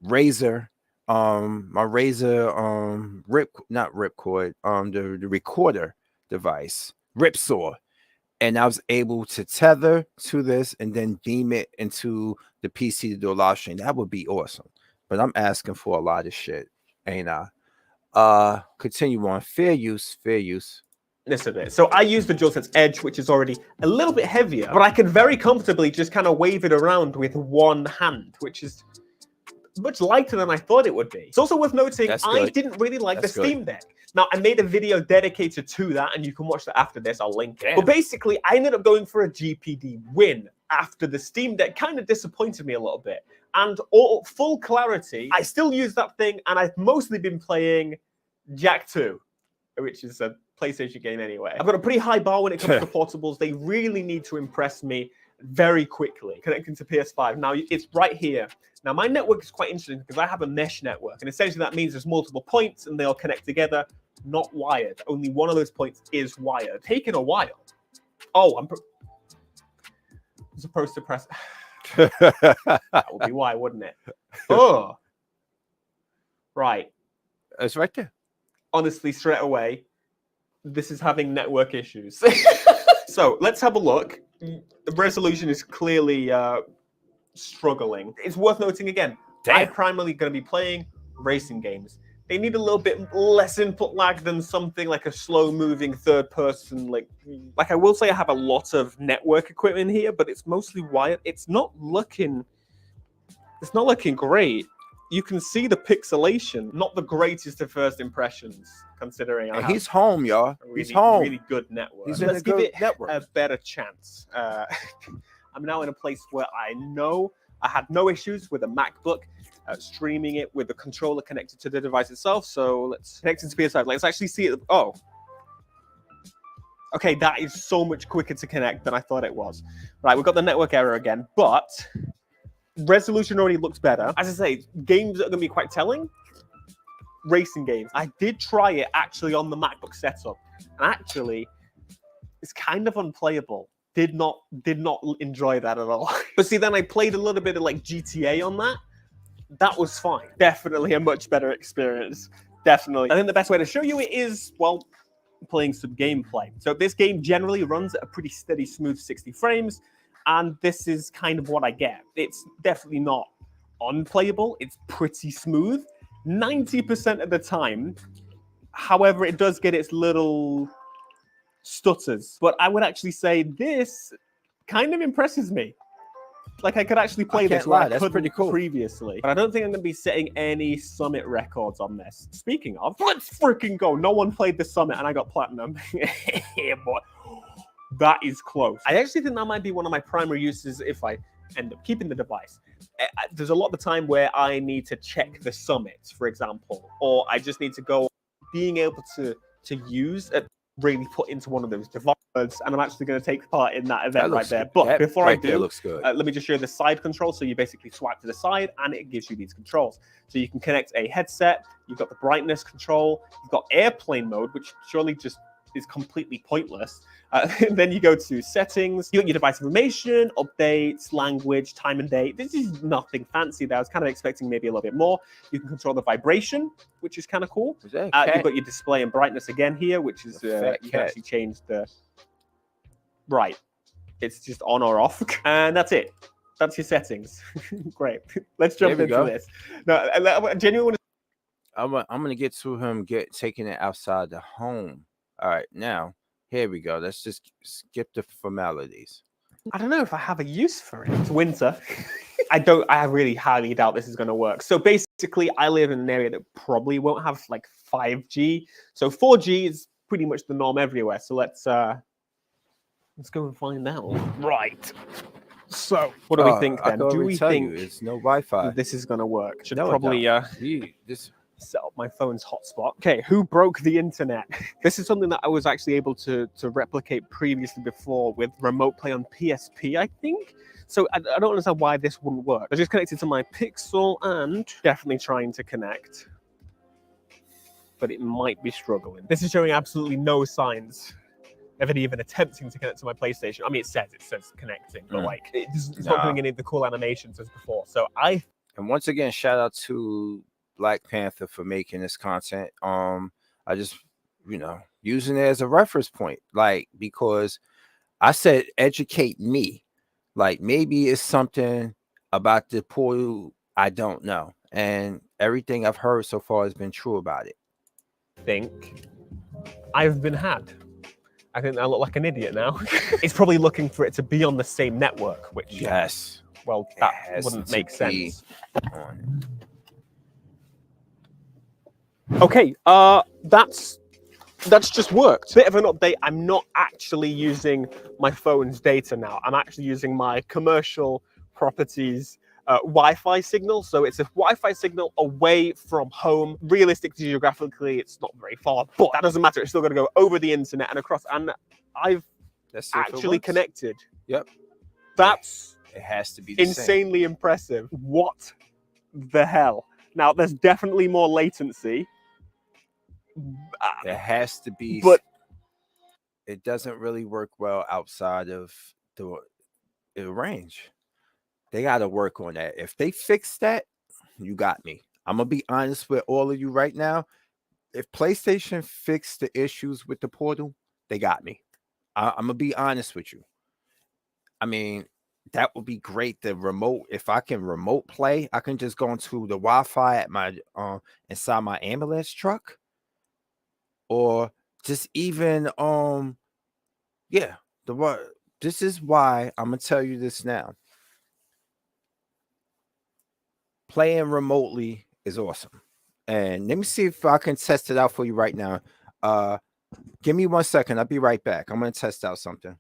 Razer, my Razer not Ripcord, the recorder device, Ripsaw, and I was able to tether to this and then beam it into the PC to do a live stream. That would be awesome. But I'm asking for a lot of shit, ain't I? Continue on. Fair use. This a bit. So I use the DualSense Edge, which is already a little bit heavier, but I can very comfortably just kind of wave it around with one hand, which is much lighter than I thought it would be. It's also worth noting I didn't really like the Steam Deck. Now, I made a video dedicated to that, and you can watch that after this. I'll link it. Damn. But basically, I ended up going for a GPD win after the Steam Deck kind of disappointed me a little bit. And full clarity, I still use that thing, and I've mostly been playing Jak 2, which is a PlayStation game anyway. I've got a pretty high bar when it comes to portables. They really need to impress me very quickly connecting to PS5. Now, it's right here. Now, my network is quite interesting because I have a mesh network, and essentially that means there's multiple points and they all connect together, not wired. Only one of those points is wired. Taking a while. Oh, I'm supposed to press. That would be why, wouldn't it? Oh, right. It's right there. Honestly, straight away, this is having network issues. So let's have a look. The resolution is clearly struggling. It's worth noting again, I'm primarily going to be playing racing games. They need a little bit less input lag than something like a slow-moving third-person. Like I will say, I have a lot of network equipment here, but it's mostly wired. It's not looking great. You can see the pixelation, not the greatest of first impressions, considering he's home, y'all. He's home. Really good network. Let's give it network. A better chance. I'm now in a place where I know I had no issues with a MacBook streaming it with the controller connected to the device itself. So let's connect it to PS5. Let's actually see it. Oh, okay, that is so much quicker to connect than I thought it was. Right, we've got the network error again, but resolution already looks better. As I say, games that are going to be quite telling. Racing games. I did try it actually on the MacBook setup, and actually, it's kind of unplayable. Did not enjoy that at all. But see, then I played a little bit of like GTA on that. That was fine. Definitely a much better experience. Definitely. I think the best way to show you it is, well, playing some gameplay. So this game generally runs at a pretty steady, smooth 60 frames. And this is kind of what I get. It's definitely not unplayable. It's pretty smooth 90% of the time. However, it does get its little stutters. But I would actually say this kind of impresses me. Like, I could actually play this where I couldn't pretty cool. Previously. But I don't think I'm going to be setting any Summit records on this. Speaking of, let's freaking go. No one played the Summit and I got platinum. Yeah, boy. That is close. I actually think that might be one of my primary uses if I end up keeping the device. There's a lot of the time where I need to check the Summit, for example, or I just need to go being able to use it, really put into one of those devices, and I'm actually going to take part in that event right there. But before I do, looks good. Let me just show you the side control. So you basically swipe to the side and it gives you these controls. So you can connect a headset, you've got the brightness control, you've got airplane mode, which surely just is completely pointless. Then you go to settings, you got your device information, updates, language, time and date. This is nothing fancy there. I was kind of expecting maybe a little bit more. You can control the vibration, which is kind of cool. You've got your display and brightness again here, which is you can actually change the right. It's just on or off, and that's it. That's your settings. Great. Let's jump into this. No, I genuinely. I'm gonna get to him taking it outside the home. All right, now Here we go. Let's just skip the formalities. I don't know if I have a use for it. It's winter. I really highly doubt this is going to work. So basically, I live in an area that probably won't have like 5G. So 4G is pretty much the norm everywhere. So let's go and find out. Right. So what do we think I then? can Do already we tell think you it's no Wi-Fi. this is going to work? Should No, it probably don't. set up my phone's hotspot. Okay, who broke the internet? This is something that I was actually able to replicate previously before with remote play on PSP, I think. So I don't understand why this wouldn't work. I just connected to my Pixel and definitely trying to connect. But it might be struggling. This is showing absolutely no signs of it even attempting to connect to my PlayStation. I mean, it says connecting, but like it's not doing any of the cool animations as before. So And once again, shout out to Black Panther for making this content. I just, using it as a reference point, like, because I said educate me. Like, maybe it's something about the portal I don't know. And everything I've heard so far has been true about it. think I've been had. I think I look like an idiot now. It's probably looking for it to be on the same network, which Yes. well, It that has wouldn't to make be sense. on Okay, that's just worked. Bit of an update. I'm not actually using my phone's data now. I'm actually using my commercial properties Wi-Fi signal. So it's a Wi-Fi signal away from home. Realistically, geographically, it's not very far, but that doesn't matter. It's still going to go over the internet and across. And I've Let's see if it actually works. connected. Yep. That's It has to be the same. insanely impressive. What the hell? Now, there's definitely more latency. It has to be, But it doesn't really work well outside of the range. They got to work on that. If they fix that, you got me. I'm gonna be honest with all of you right now. If PlayStation fixed the issues with the portal, they got me. I'm gonna be honest with you. I mean, that would be great. The remote, if I can remote play, I can just go into the Wi-Fi at my inside my ambulance truck, or just even yeah. This is why I'm gonna tell you this now. Playing remotely is awesome. And let me see if I can test it out for you right now. Give me 1 second. I'll be right back. I'm gonna test out something.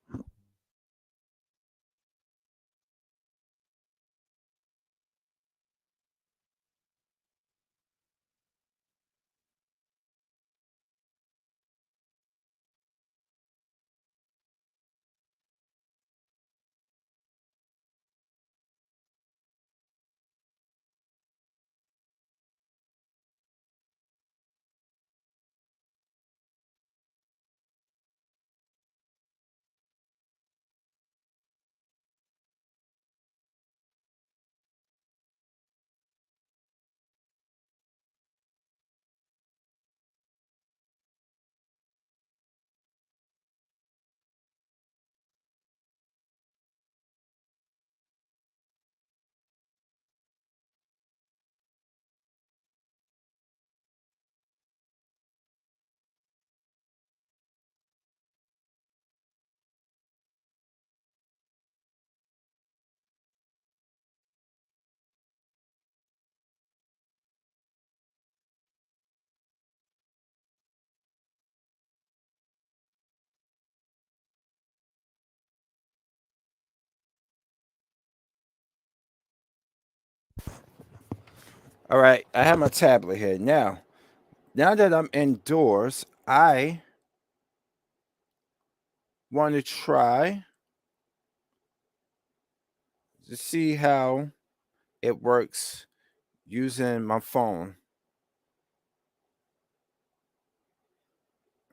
All right, I have my tablet here now. Now that I'm indoors, I want to try to see how it works using my phone,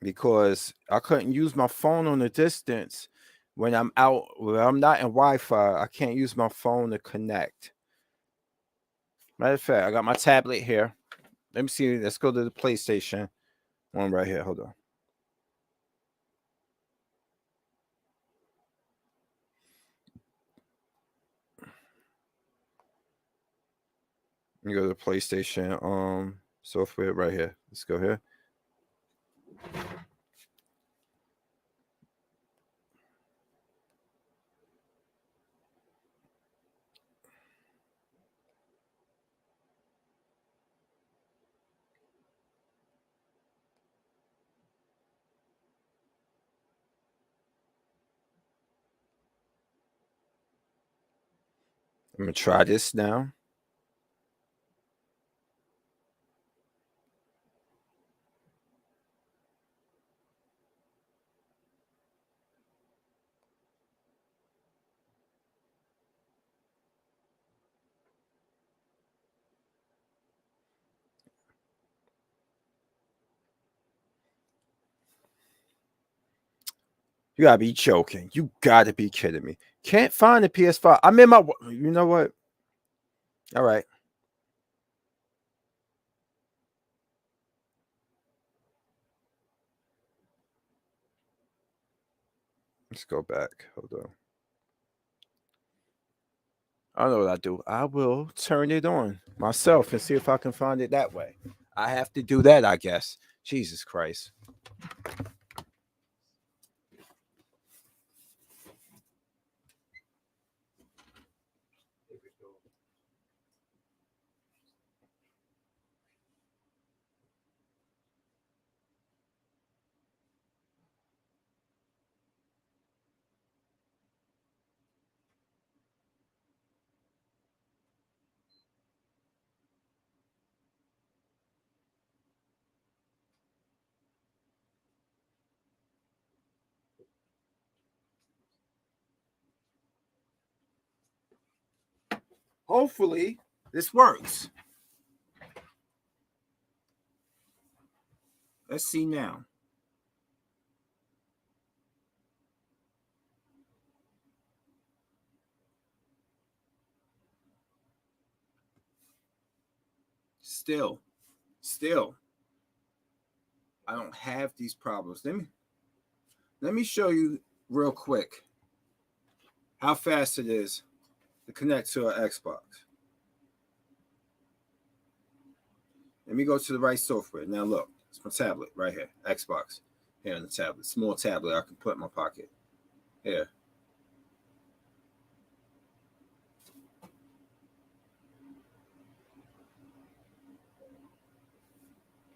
because I couldn't use my phone on a distance when I'm out. When I'm not in Wi-Fi, I can't use my phone to connect. Matter of fact, I got my tablet here. Let me see. Let's go to the PlayStation one right here. Hold on. Let me go to the PlayStation software right here. Let's go here. I'm gonna try this now. You gotta be joking. You gotta be kidding me. Can't find the PS5. I'm in my. You know what? All right. Let's go back. Hold on. I know what I do. I will turn it on myself and see if I can find it that way. I have to do that, I guess. Jesus Christ. Hopefully, this works. Let's see now. Still, I don't have these problems. Let me show you real quick how fast it is to connect to an Xbox. Let me go to the right software. Now look, it's my tablet right here, Xbox. Here on the tablet, small tablet I can put in my pocket. Here.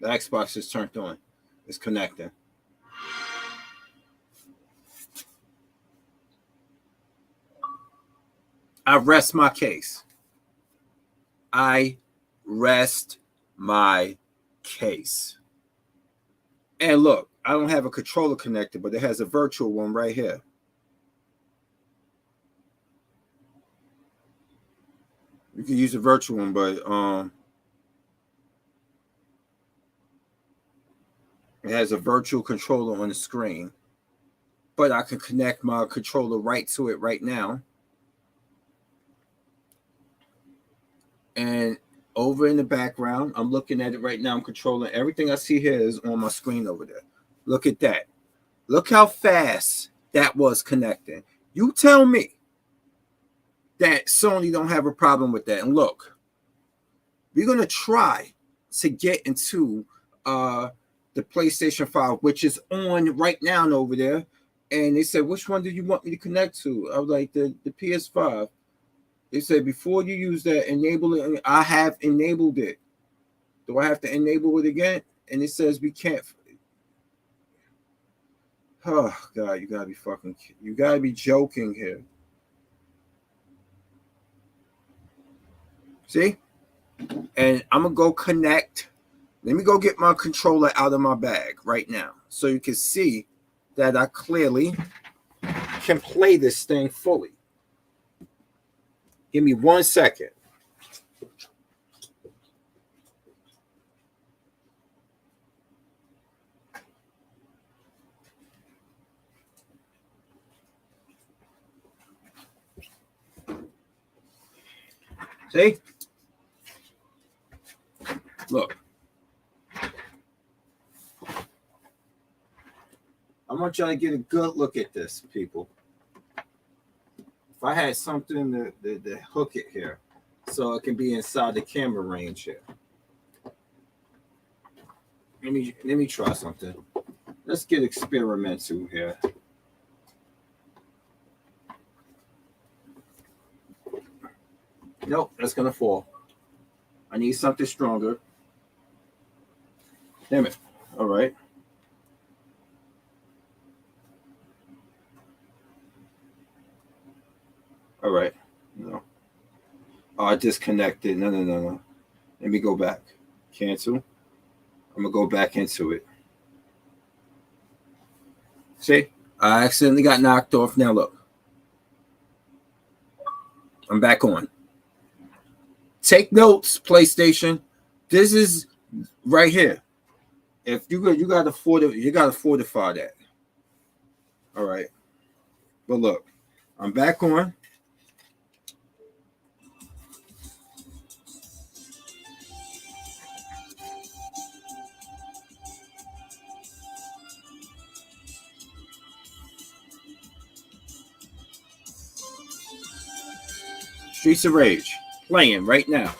The Xbox is turned on. It's connecting. I rest my case. I rest my case. And look, I don't have a controller connected, but it has a virtual one right here. You can use a virtual one, but it has a virtual controller on the screen. But I can connect my controller right to it right now. And over in the background, I'm looking at it right now. I'm controlling everything I see here is on my screen over there. Look at that. Look how fast that was connecting. You tell me that Sony don't have a problem with that. And look, we're going to try to get into the PlayStation 5, which is on right now over there. And they said, which one do you want me to connect to? I was like, the PS5. They said, before you use that, enable it. I have enabled it. Do I have to enable it again? And it says we can't. Oh, God, you got to be joking here. See? And I'm going to go connect. Let me go get my controller out of my bag right now so you can see that I clearly can play this thing fully. Give me 1 second. See? Look. I want y'all to get a good look at this, people. If I had something to hook it here so it can be inside the camera range here. Let me try something. Let's get experimental here. Nope, that's gonna fall. I need something stronger. Damn it. All right. All right. No. Oh, I disconnected. No. Let me go back. Cancel. I'm gonna go back into it. See, I accidentally got knocked off. Now look, I'm back on. Take notes, PlayStation. This is right here. If you got to fortify that. All right, but look, I'm back on. Streets of Rage playing right now.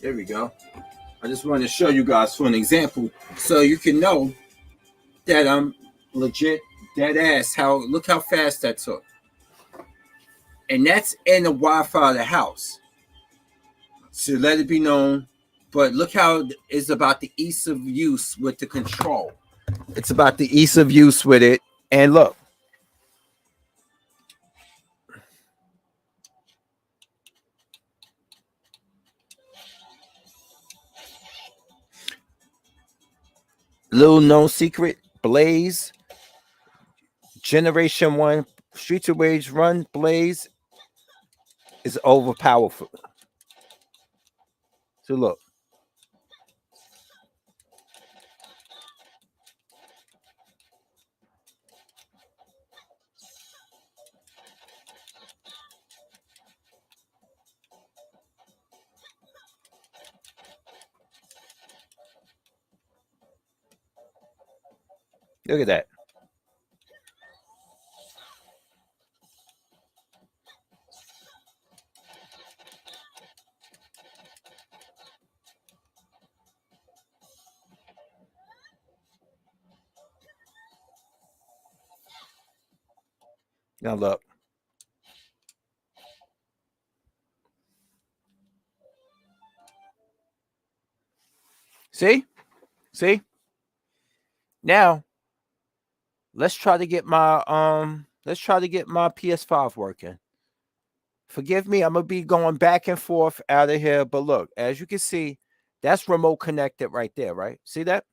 There we go. I just wanted to show you guys for an example so you can know that I'm legit dead ass. Look how fast that took. And that's in the Wi-Fi of the house. So let it be known. But look how it's about the ease of use with the control. It's about the ease of use with it. And look. Little known secret, Blaze, Generation 1, Streets of Rage Run, Blaze is overpowerful. So look. Look at that. Now look. See? Now, let's try to get my PS5 working. Forgive me, I'm gonna be going back and forth out of here. But look, as you can see, that's remote connected right there, right? See that?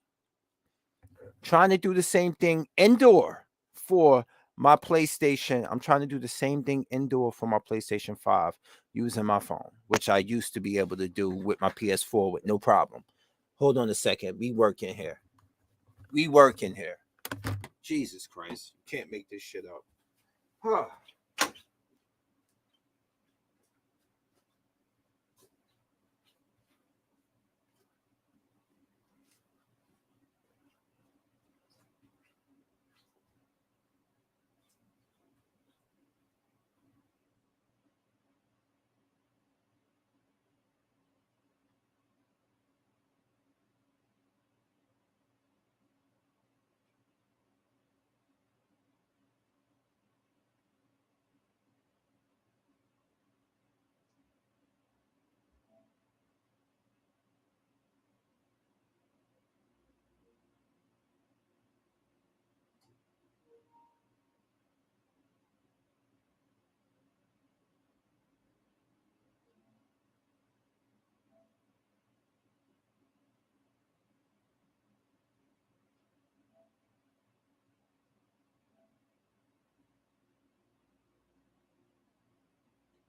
Trying to do the same thing indoor for my PlayStation. I'm trying to do the same thing indoor for my PlayStation 5 using my phone, which I used to be able to do with my PS4 with no problem. Hold on a second. We working here. Jesus Christ. You can't make this shit up. Huh.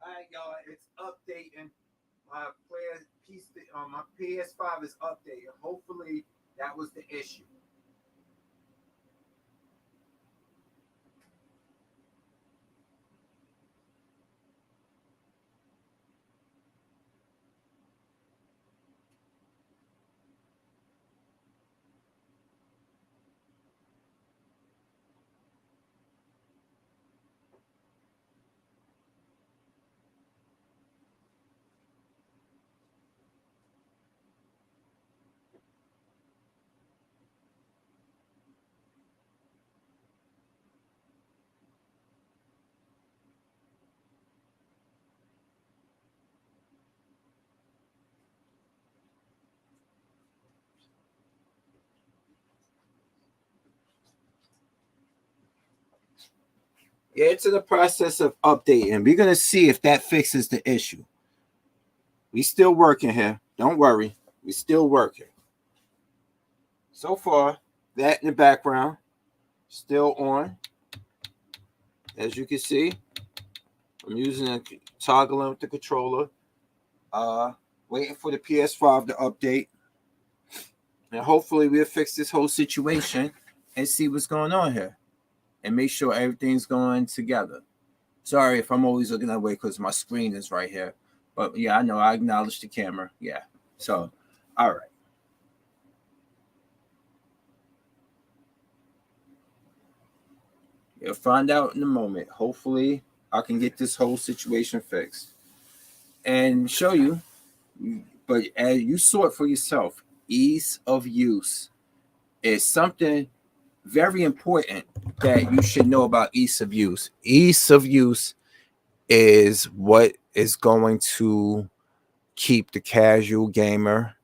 All right, y'all. It's updating. My my PS5 is updated. Hopefully, that was the issue. Yeah, it's in the process of updating. We're gonna see if that fixes the issue. We still working here. Don't worry. We still working. So far, that in the background, still on. As you can see, I'm using a toggling with the controller. Waiting for the PS5 to update. And hopefully we'll fix this whole situation and see what's going on here. And make sure everything's going together. Sorry if I'm always looking that way because my screen is right here. But yeah, I know. I acknowledge the camera. Yeah. So, all right. You'll find out in a moment. Hopefully, I can get this whole situation fixed and show you. But as you saw it for yourself, ease of use is something very important that you should know about ease of use. Ease of use is what is going to keep the casual gamer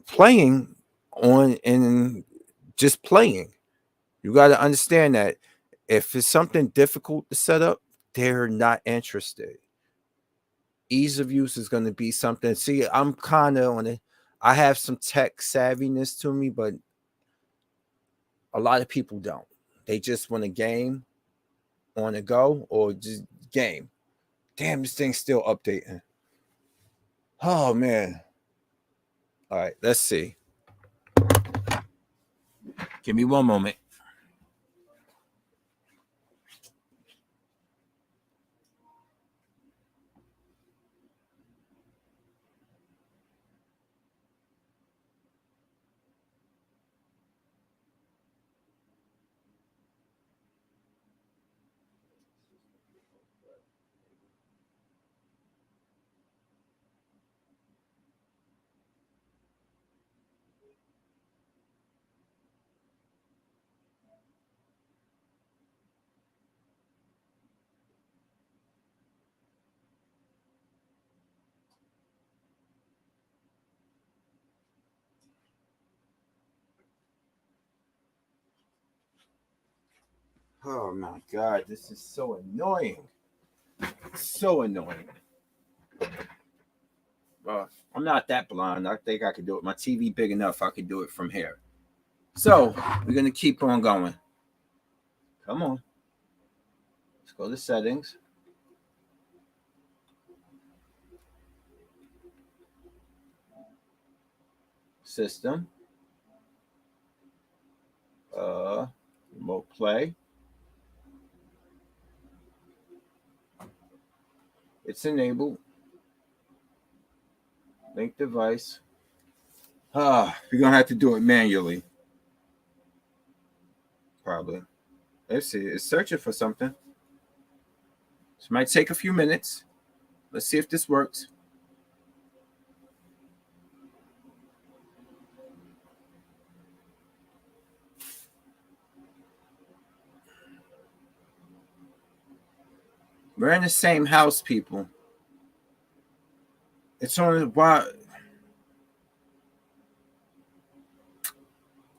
playing on and just playing. You got to understand that if it's something difficult to set up, they're not interested. Ease of use is going to be something. See, I'm kind of on it. I have some tech savviness to me, but a lot of people don't. They just want a game on the go or just game. Damn, this thing's still updating. Oh, man. All right, let's see. Give me one moment. Oh my God, this is so annoying. So annoying. I'm not that blind. I think I could do it. My TV big enough. I could do it from here. So we're gonna keep on going. Come on. Let's go to settings. System. Remote play. It's enabled. Link device. We're gonna have to do it manually. Probably. Let's see. It's searching for something. This might take a few minutes. Let's see if this works. We're in the same house, people. It's on why.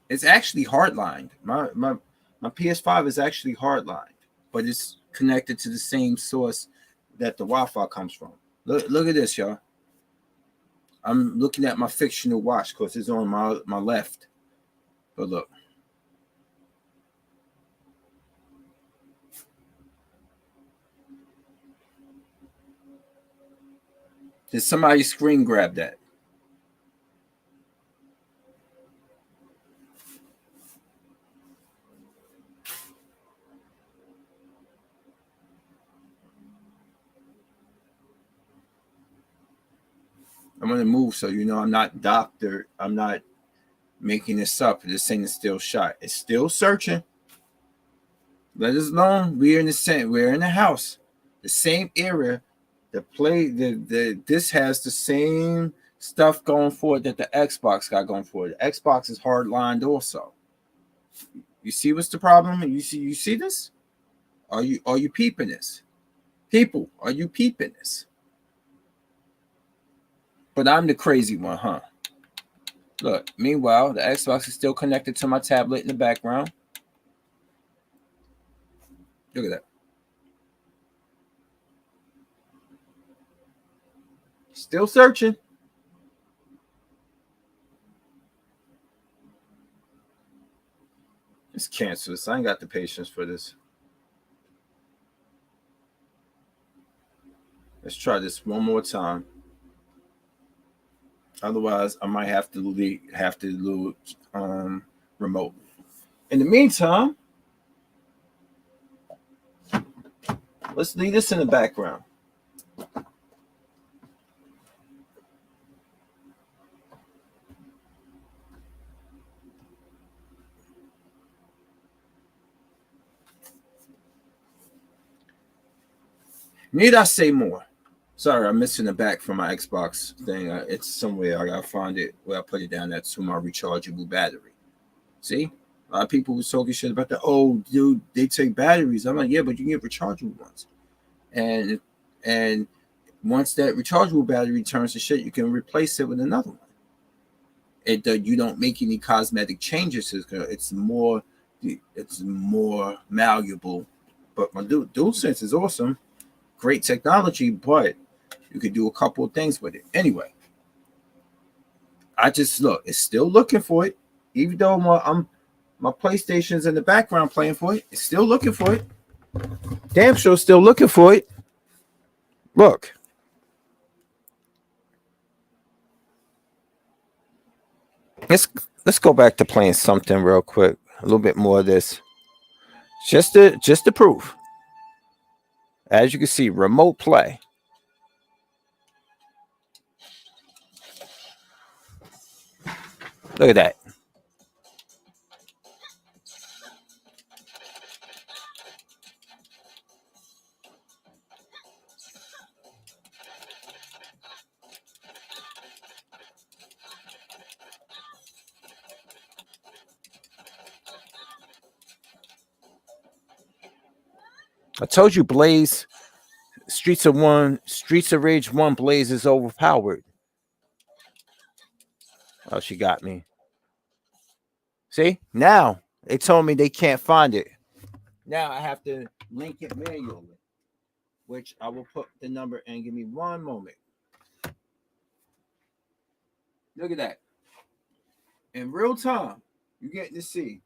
It's actually hardlined. My PS5 is actually hardlined, but it's connected to the same source that the Wi-Fi comes from. Look at this, y'all. I'm looking at my fictional watch because it's on my left. But look. Did somebody screen grab that? I'm going to move so you know I'm not doctor. I'm not making this up. This thing is still shot. It's still searching. Let us know we're in the house. The same area. This has the same stuff going for it that the Xbox got going for it. The Xbox is hardlined also. You see what's the problem? You see this? Are you peeping this? People, are you peeping this? But I'm the crazy one, huh? Look, meanwhile, the Xbox is still connected to my tablet in the background. Look at that. Still searching. It's cancerous. I ain't got the patience for this. Let's try this one more time. Otherwise, I might have to lose remote. In the meantime, let's leave this in the background. Need I say more? Sorry, I'm missing the back from my Xbox thing. It's somewhere. I gotta find it where I put it down. That's to my rechargeable battery. See, a lot of people was talking shit about that. Oh, dude, they take batteries. I'm like, yeah, but you can get rechargeable ones. And once that rechargeable battery turns to shit, you can replace it with another one. You don't make any cosmetic changes. It's more malleable. But my DualSense is awesome. Great technology, but you could do a couple of things with it. Anyway, I just look, it's still looking for it. Even though my PlayStation's in the background playing for it, it's still looking for it. Damn sure still looking for it. Look. Let's go back to playing something real quick. A little bit more of this. Just to prove. As you can see, remote play. Look at that. I told you, Blaze, Streets of Rage 1 Blaze is overpowered. Oh, she got me. See? Now, they told me they can't find it. Now I have to link it manually, which I will put the number in. Give me one moment. Look at that. In real time, you're getting to see.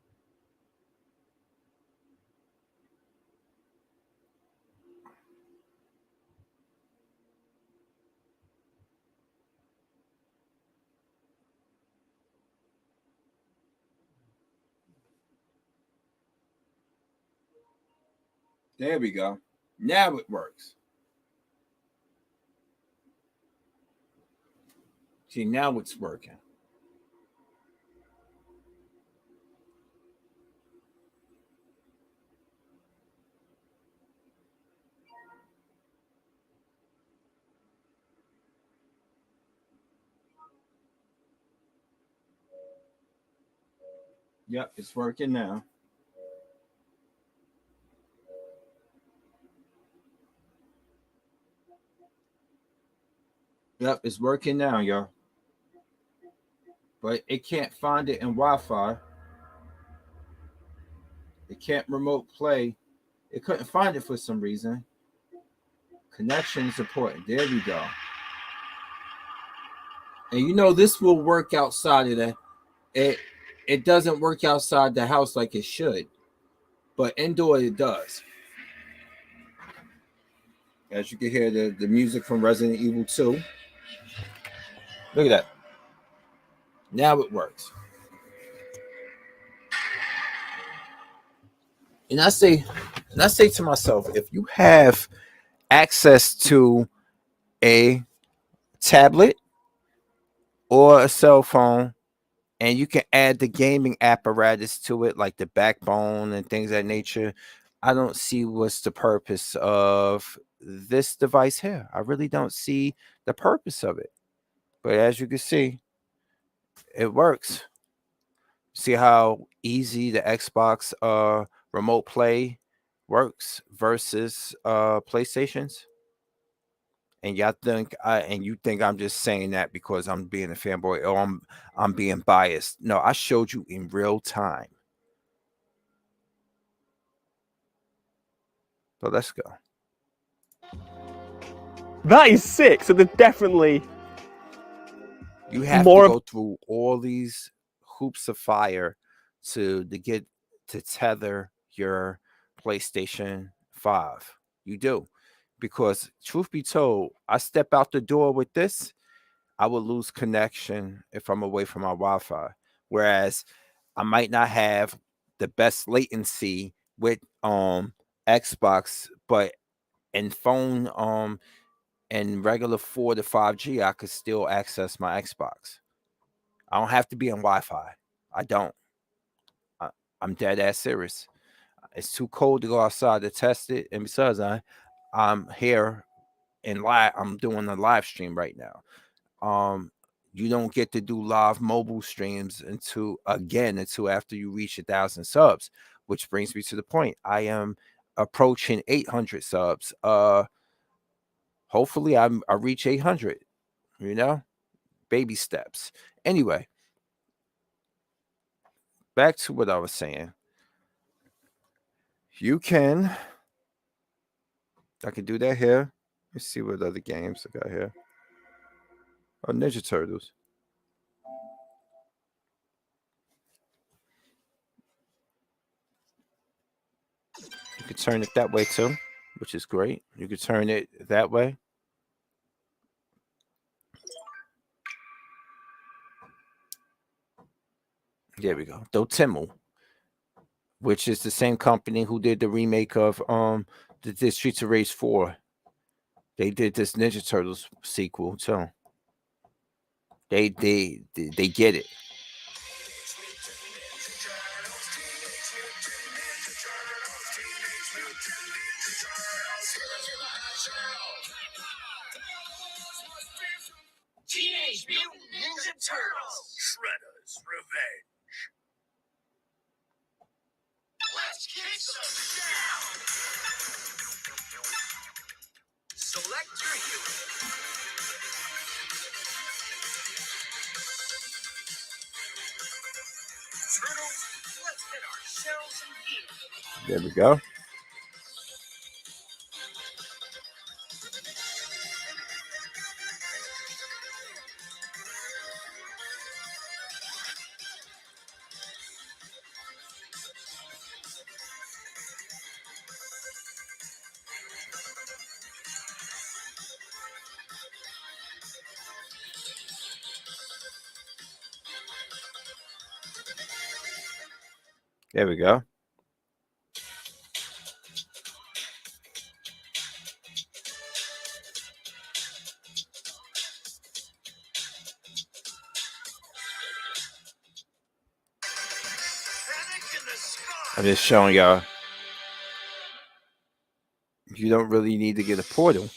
There we go. Now it works. See, now it's working. Yep, it's working now. Yep, it's working now, y'all. But it can't find it in Wi-Fi. It can't remote play. It couldn't find it for some reason. Connection is important. There we go. And you know this will work outside of that. It doesn't work outside the house like it should, but indoor it does. As you can hear the music from Resident Evil 2. Look at that. Now it works. And I say to myself, if you have access to a tablet or a cell phone, and you can add the gaming apparatus to it, like the backbone and things of that nature, I don't see what's the purpose of this device here. I really don't see the purpose of it. But as you can see, it works. See how easy the Xbox remote play works versus PlayStations? And y'all think you think I'm just saying that because I'm being a fanboy or I'm being biased. No, I showed you in real time. But let's go. That is sick. So there's definitely You have more to go through all these hoops of fire to get to tether your PlayStation 5. You do. Because truth be told, I step out the door with this, I will lose connection if I'm away from my Wi-Fi. Whereas I might not have the best latency with Xbox, but in phone and regular 4 to 5G, I could still access my Xbox. I don't have to be on Wi-Fi. I don't. I'm dead ass serious. It's too cold to go outside to test it, and besides, I'm here in live. I'm doing a live stream right now. You don't get to do live mobile streams until after you reach 1,000 subs, which brings me to the point. I am approaching 800 subs. Hopefully I reach 800. You know, baby steps. Anyway, back to what I was saying. I can do that here. Let's see what other games I got here. Oh, Ninja Turtles. You could turn it that way too, which is great. You could turn it that way. There we go. Dotemu, which is the same company who did the remake of the Streets of Rage 4. They did this Ninja Turtles sequel too. They get it. Teenage Mutant Ninja Turtles! Shredder's Revenge! Let's kick some down! Select your hero. Turtles, let's hit our shells and gear. There we go. There we go. I'm just showing y'all. You don't really need to get a portal.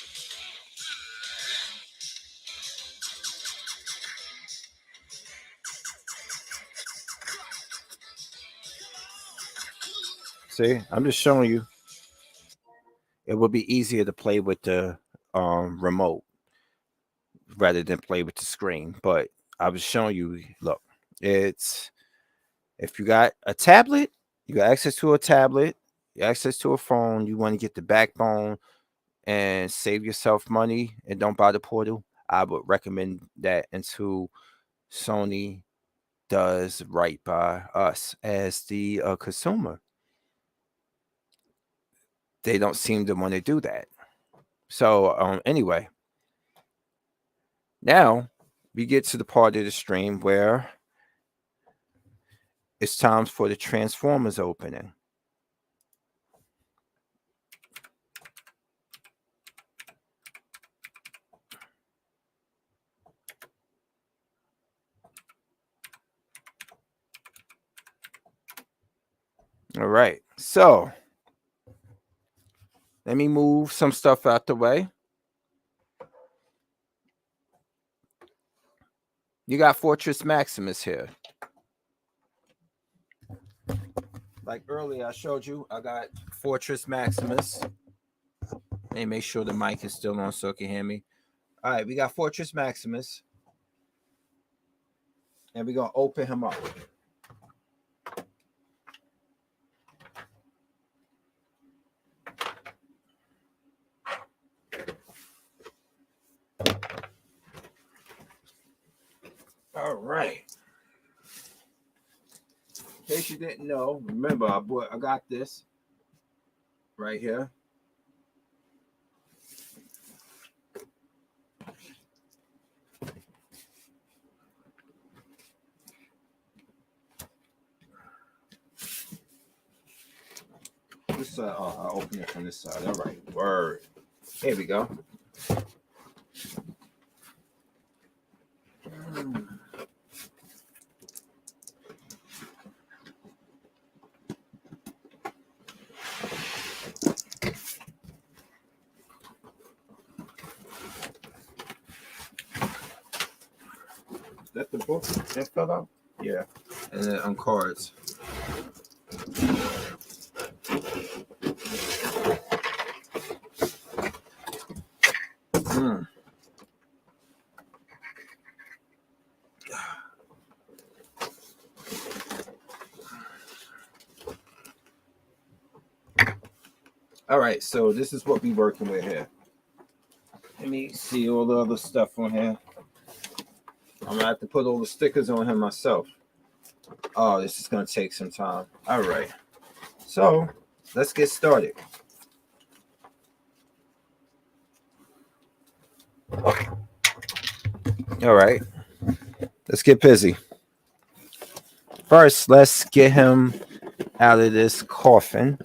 See, I'm just showing you. It would be easier to play with the remote rather than play with the screen. But I was showing you, look, it's if you got a tablet, you got access to a tablet, you access to a phone, you want to get the backbone and save yourself money and don't buy the portal, I would recommend that until Sony does right by us as the consumer. They don't seem to want to do that. So anyway, now we get to the part of the stream where it's time for the Transformers opening. All right, so let me move some stuff out the way. You got Fortress Maximus here. Like earlier, I showed you, I got Fortress Maximus. Let me make sure the mic is still on so you can hear me. All right, we got Fortress Maximus. And we're going to open him up. case you didn't know, remember I got this right here. This side, I'll open it from this side. All right, word. Here we go. Is that the book that fell out? Yeah. And then on cards. All right, so this is what we working with here. Let me see all the other stuff on here. I'm gonna have to put all the stickers on here myself. Oh, this is gonna take some time. All right, so let's get started. All right, let's get busy. First, let's get him out of this coffin.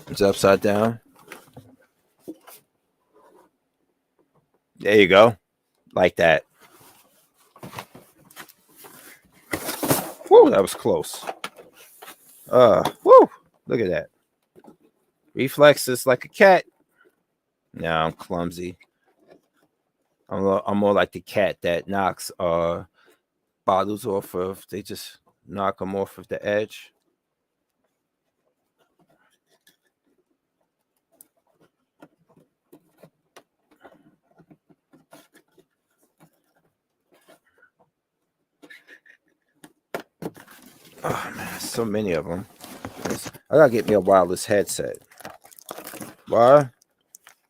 It's upside down. There you go. Like that. Whoa, that was close. Whoa, look at that. Reflexes like a cat. No, I'm clumsy. I'm more like the cat that knocks bottles off of. They just knock them off of the edge. Oh man, so many of them. I gotta get me a wireless headset. Why?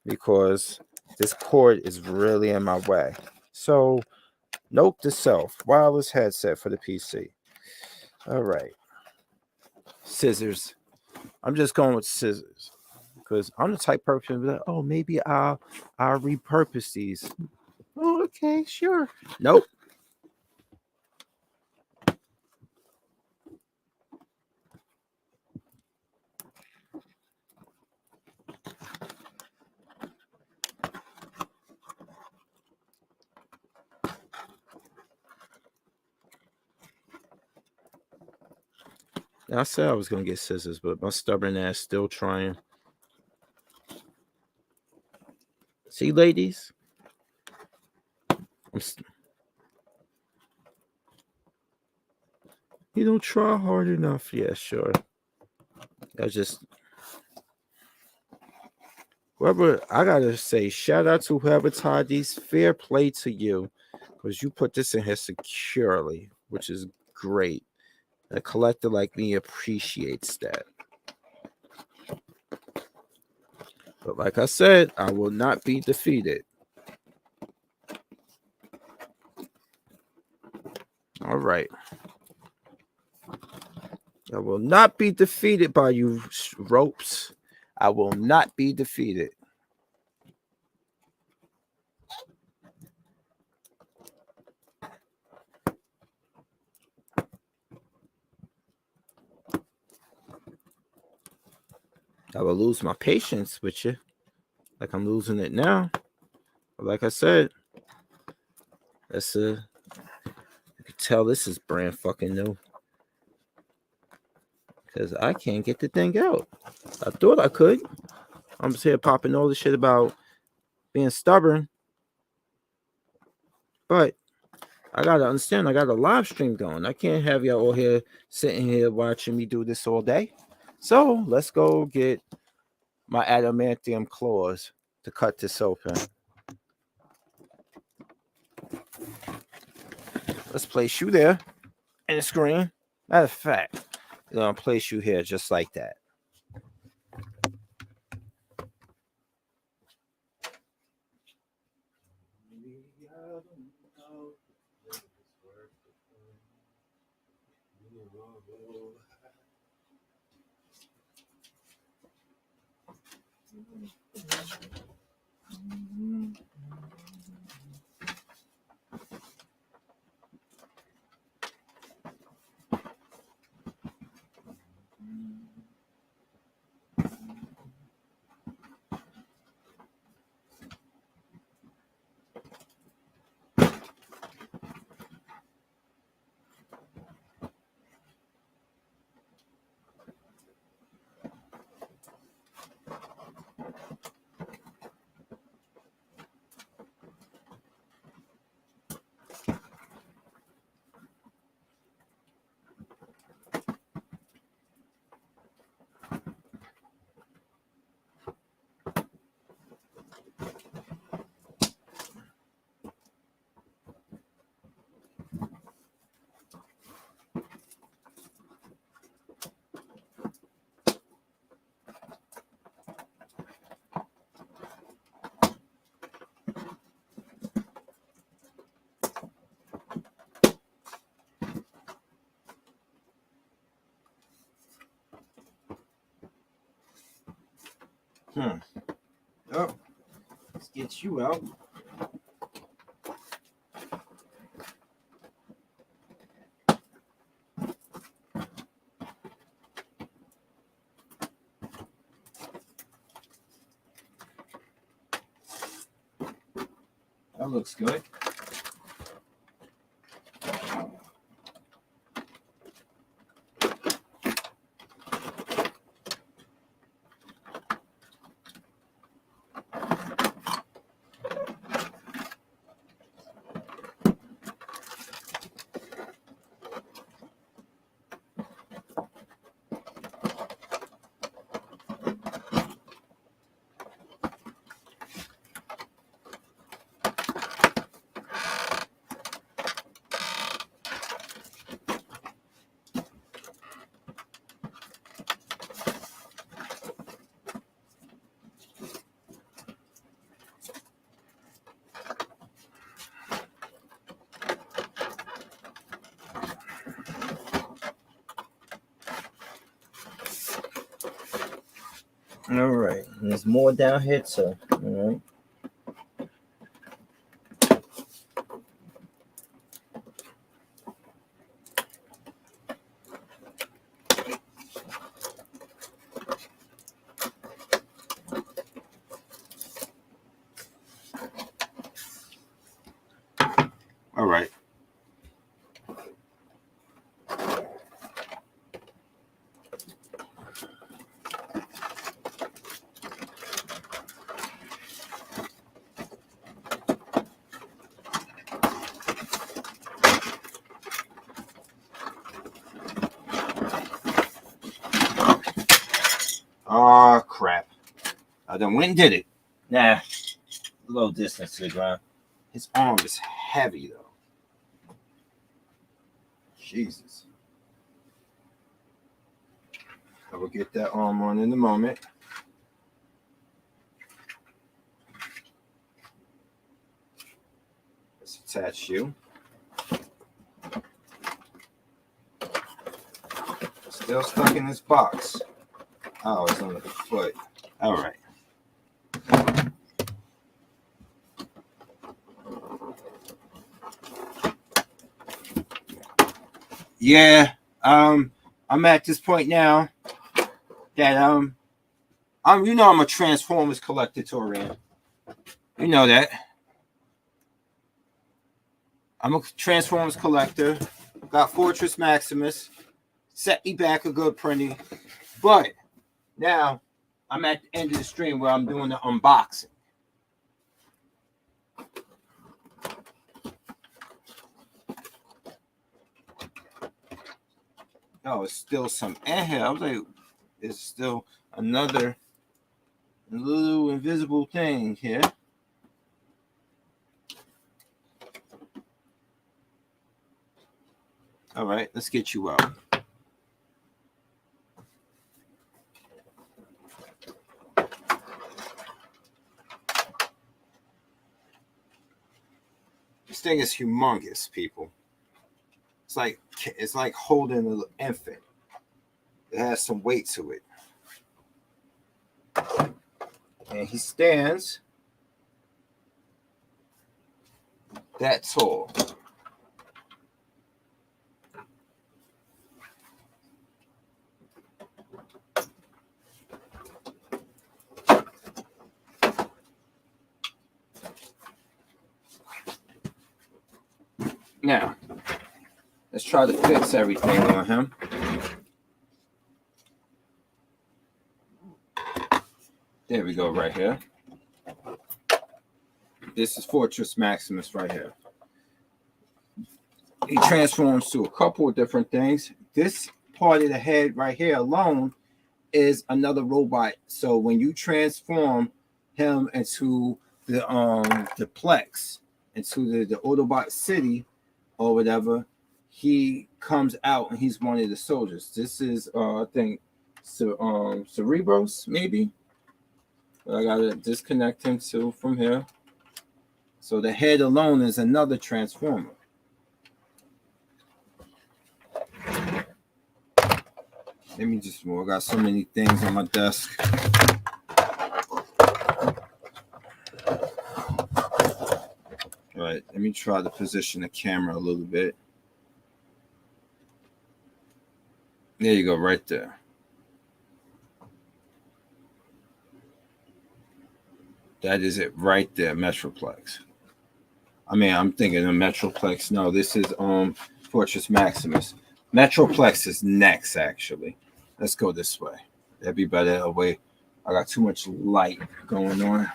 Because this cord is really in my way. So, note to self: wireless headset for the PC. All right. Scissors. I'm just going with scissors because I'm the type of person that, oh, maybe I'll repurpose these. Oh, okay, sure. Nope. I said I was gonna get scissors, but my stubborn ass still trying. See, ladies, you don't try hard enough. Yeah, sure. I just whoever I gotta say, shout out to whoever tied these. Fair play to you, because you put this in here securely, which is great. A collector like me appreciates that. But like I said, I will not be defeated. All right. I will not be defeated by you ropes. I will not be defeated. I will lose my patience with you, like I'm losing it now. But like I said, that's you can tell this is brand fucking new because I can't get the thing out. I thought I could. I'm just here popping all the shit about being stubborn, but I gotta understand. I got a live stream going. I can't have y'all all here sitting here watching me do this all day. So let's go get my adamantium claws to cut this open. Let's place you there in the screen. Matter of fact, I'm gonna place you here just like that. Oh, let's get you out. That looks good. All right, and there's more down here too. All right. All right. Oh, crap. I done went and did it. Nah, a little distance to the ground. His arm is heavy, though. Jesus. I will get that arm on in a moment. Let's attach you. Still stuck in this box. Oh, it's on the foot. All right. Yeah, I'm at this point now that I'm I'm a Transformers collector, Torian. You know that. I'm a Transformers collector. Got Fortress Maximus. Set me back a good penny. But now I'm at the end of the stream where I'm doing the unboxing. Oh, it's still some air here. I was like, it's still another little invisible thing here. All right, let's get you out. This thing is humongous, people. It's like holding an infant. It has some weight to it. And he stands that tall. Now, let's try to fix everything on him. There we go, right here. This is Fortress Maximus right here. He transforms to a couple of different things. This part of the head right here alone is another robot. So when you transform him into the Plex, into the Autobot City or whatever, he comes out and he's one of the soldiers. This is I think Cerebros, maybe. But I gotta disconnect him from here. So the head alone is another transformer. Let me just move. I got so many things on my desk. All right, let me try to position the camera a little bit. There you go, right there. That is it right there, Metroplex. I mean, I'm thinking of Metroplex. No, this is Fortress Maximus. Metroplex is next, actually. Let's go this way. That'd be better away. I got too much light going on.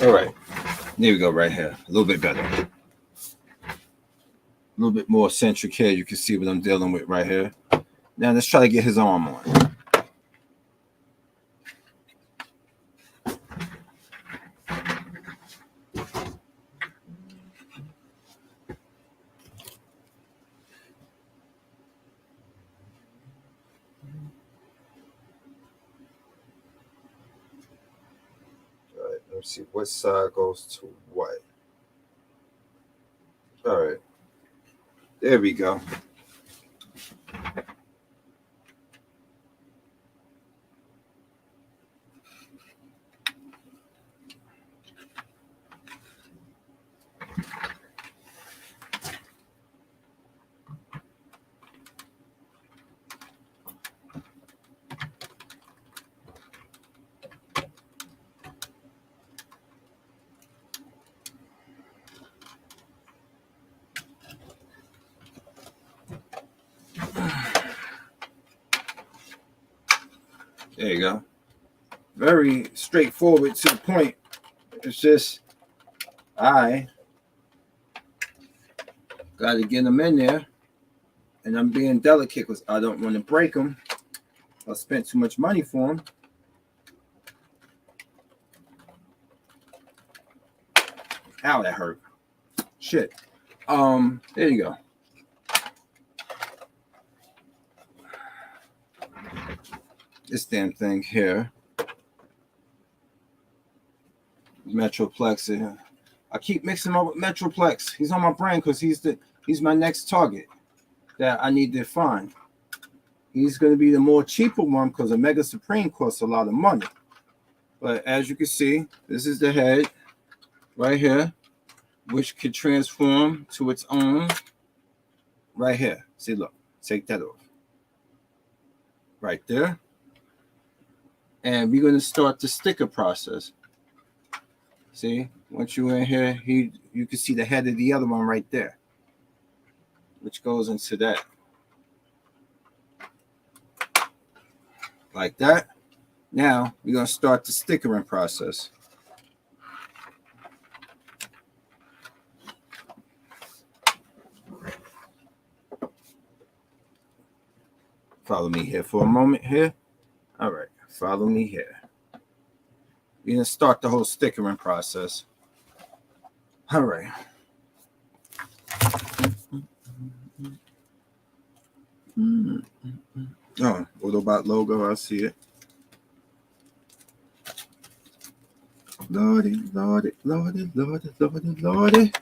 All right. There we go, right here. A little bit better. A little bit more centric here. You can see what I'm dealing with right here. Now let's try to get his arm on. Let's see what side goes to what. All right. There we go. There you go. Very straightforward to the point. It's just I got to get them in there, and I'm being delicate because I don't want to break them. I spent too much money for them. Ow, that hurt. Shit. There you go. This damn thing here. Metroplex. I keep mixing him up with Metroplex. He's on my brain because he's my next target that I need to find. He's going to be the more cheaper one because a Mega Supreme costs a lot of money. But as you can see, this is the head right here, which could transform to its own right here. See, look, take that off. Right there. And we're going to start the sticker process. See, once you're in here, you can see the head of the other one right there, which goes into that. Like that. Now, we're going to start the stickering process. Follow me here for a moment here. All right. Follow me here. We're going to start the whole stickering process. All right. Autobot logo. I see it. Lordy, Lordy, Lordy, Lordy, Lordy, Lordy.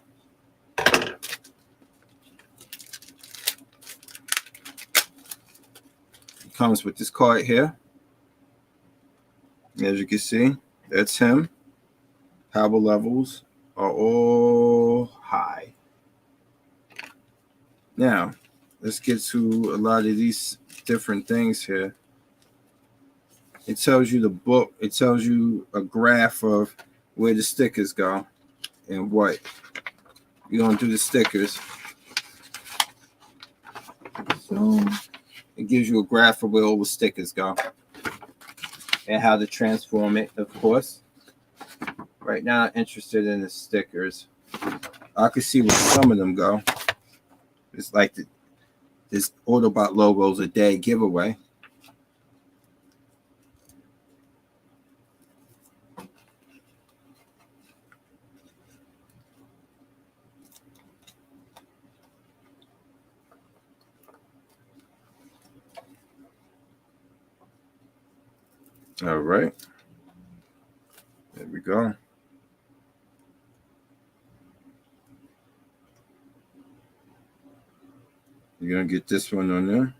It comes with this card here. As you can see, that's him. Power levels are all high. Now, let's get to a lot of these different things here. It tells you the book. It tells you a graph of where the stickers go and what. We're going to do the stickers. So it gives you a graph of where all the stickers go and how to transform it, of course. Right now, I'm interested in the stickers. I can see where some of them go. It's like this Autobot logo's a day giveaway. All right. There we go. You're going to get this one on there.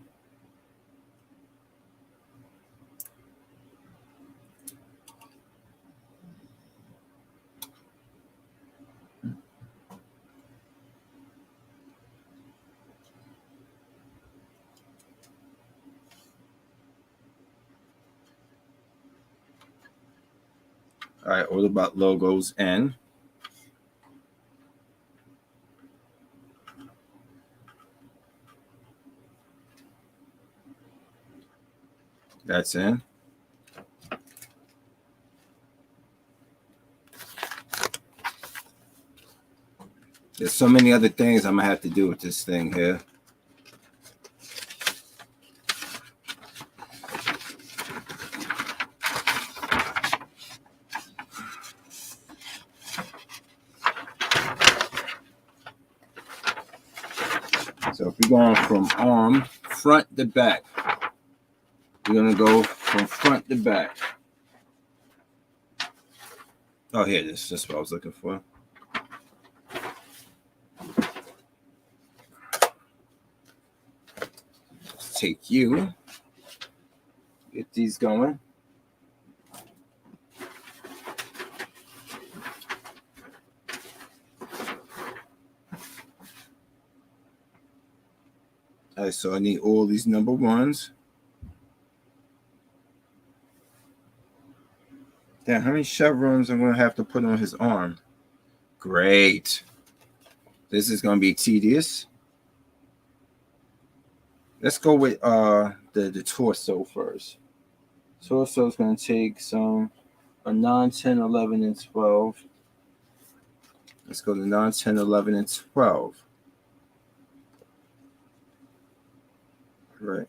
All right, Autobot logos in. That's in. There's so many other things I'm going to have to do with this thing here. So if we're going from arm, front to back, we're going to go from front to back. Oh, here it is. That's what I was looking for. Let's take you. Get these going. All right, so I need all these number ones. Damn, how many chevrons I'm going to have to put on his arm? Great. This is going to be tedious. Let's go with the torso first. Torso is going to take a 9, 10, 11, and 12. Let's go to 9, 10, 11, and 12. Right.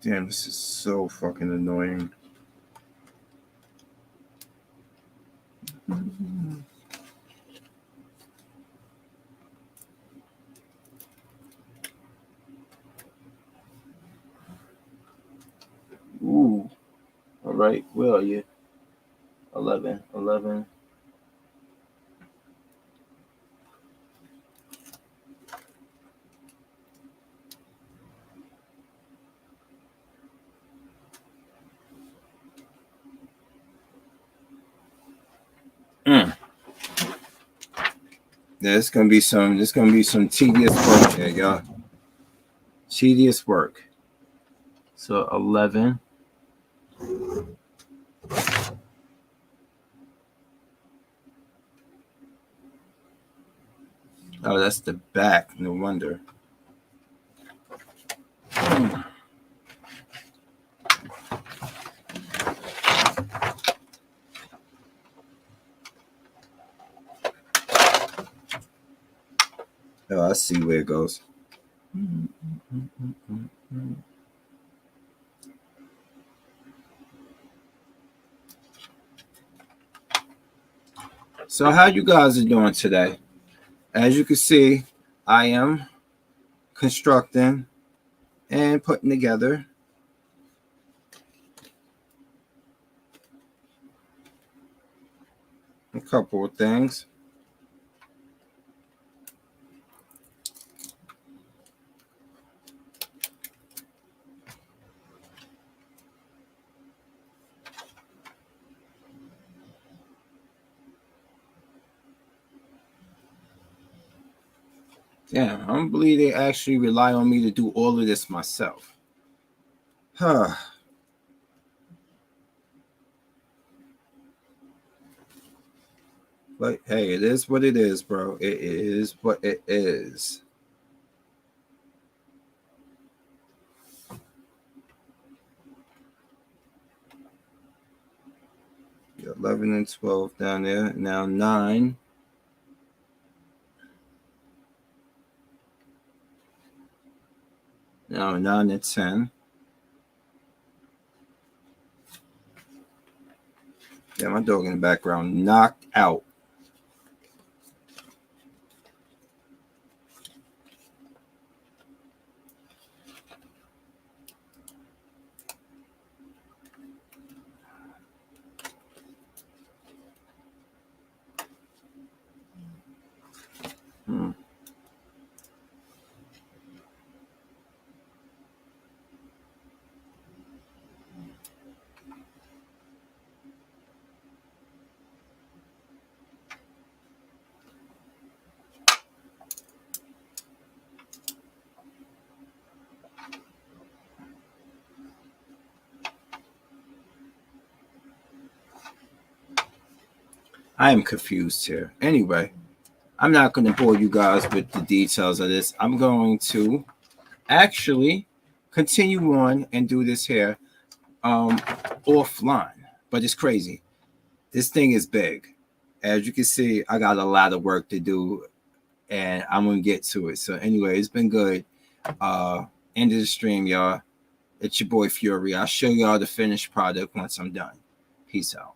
Damn, this is so fucking annoying. Ooh. All right. Where are you? 11. 11. There's gonna be some tedious work here, y'all. Tedious work. So 11. Oh, that's the back. No wonder. Oh, I see where it goes. So how you guys are doing today? As you can see, I am constructing and putting together a couple of things. Yeah, I don't believe they actually rely on me to do all of this myself. Huh. But hey, it is what it is, bro. It is what it is. You're 11 and 12 down there. Now 9. Now 9 and 10. Yeah, my dog in the background knocked out. I am confused here. Anyway, I'm not going to bore you guys with the details of this. I'm going to actually continue on and do this here offline. But it's crazy. This thing is big. As you can see, I got a lot of work to do, and I'm going to get to it. So anyway, it's been good. End of the stream, y'all. It's your boy Fury. I'll show y'all the finished product once I'm done. Peace out.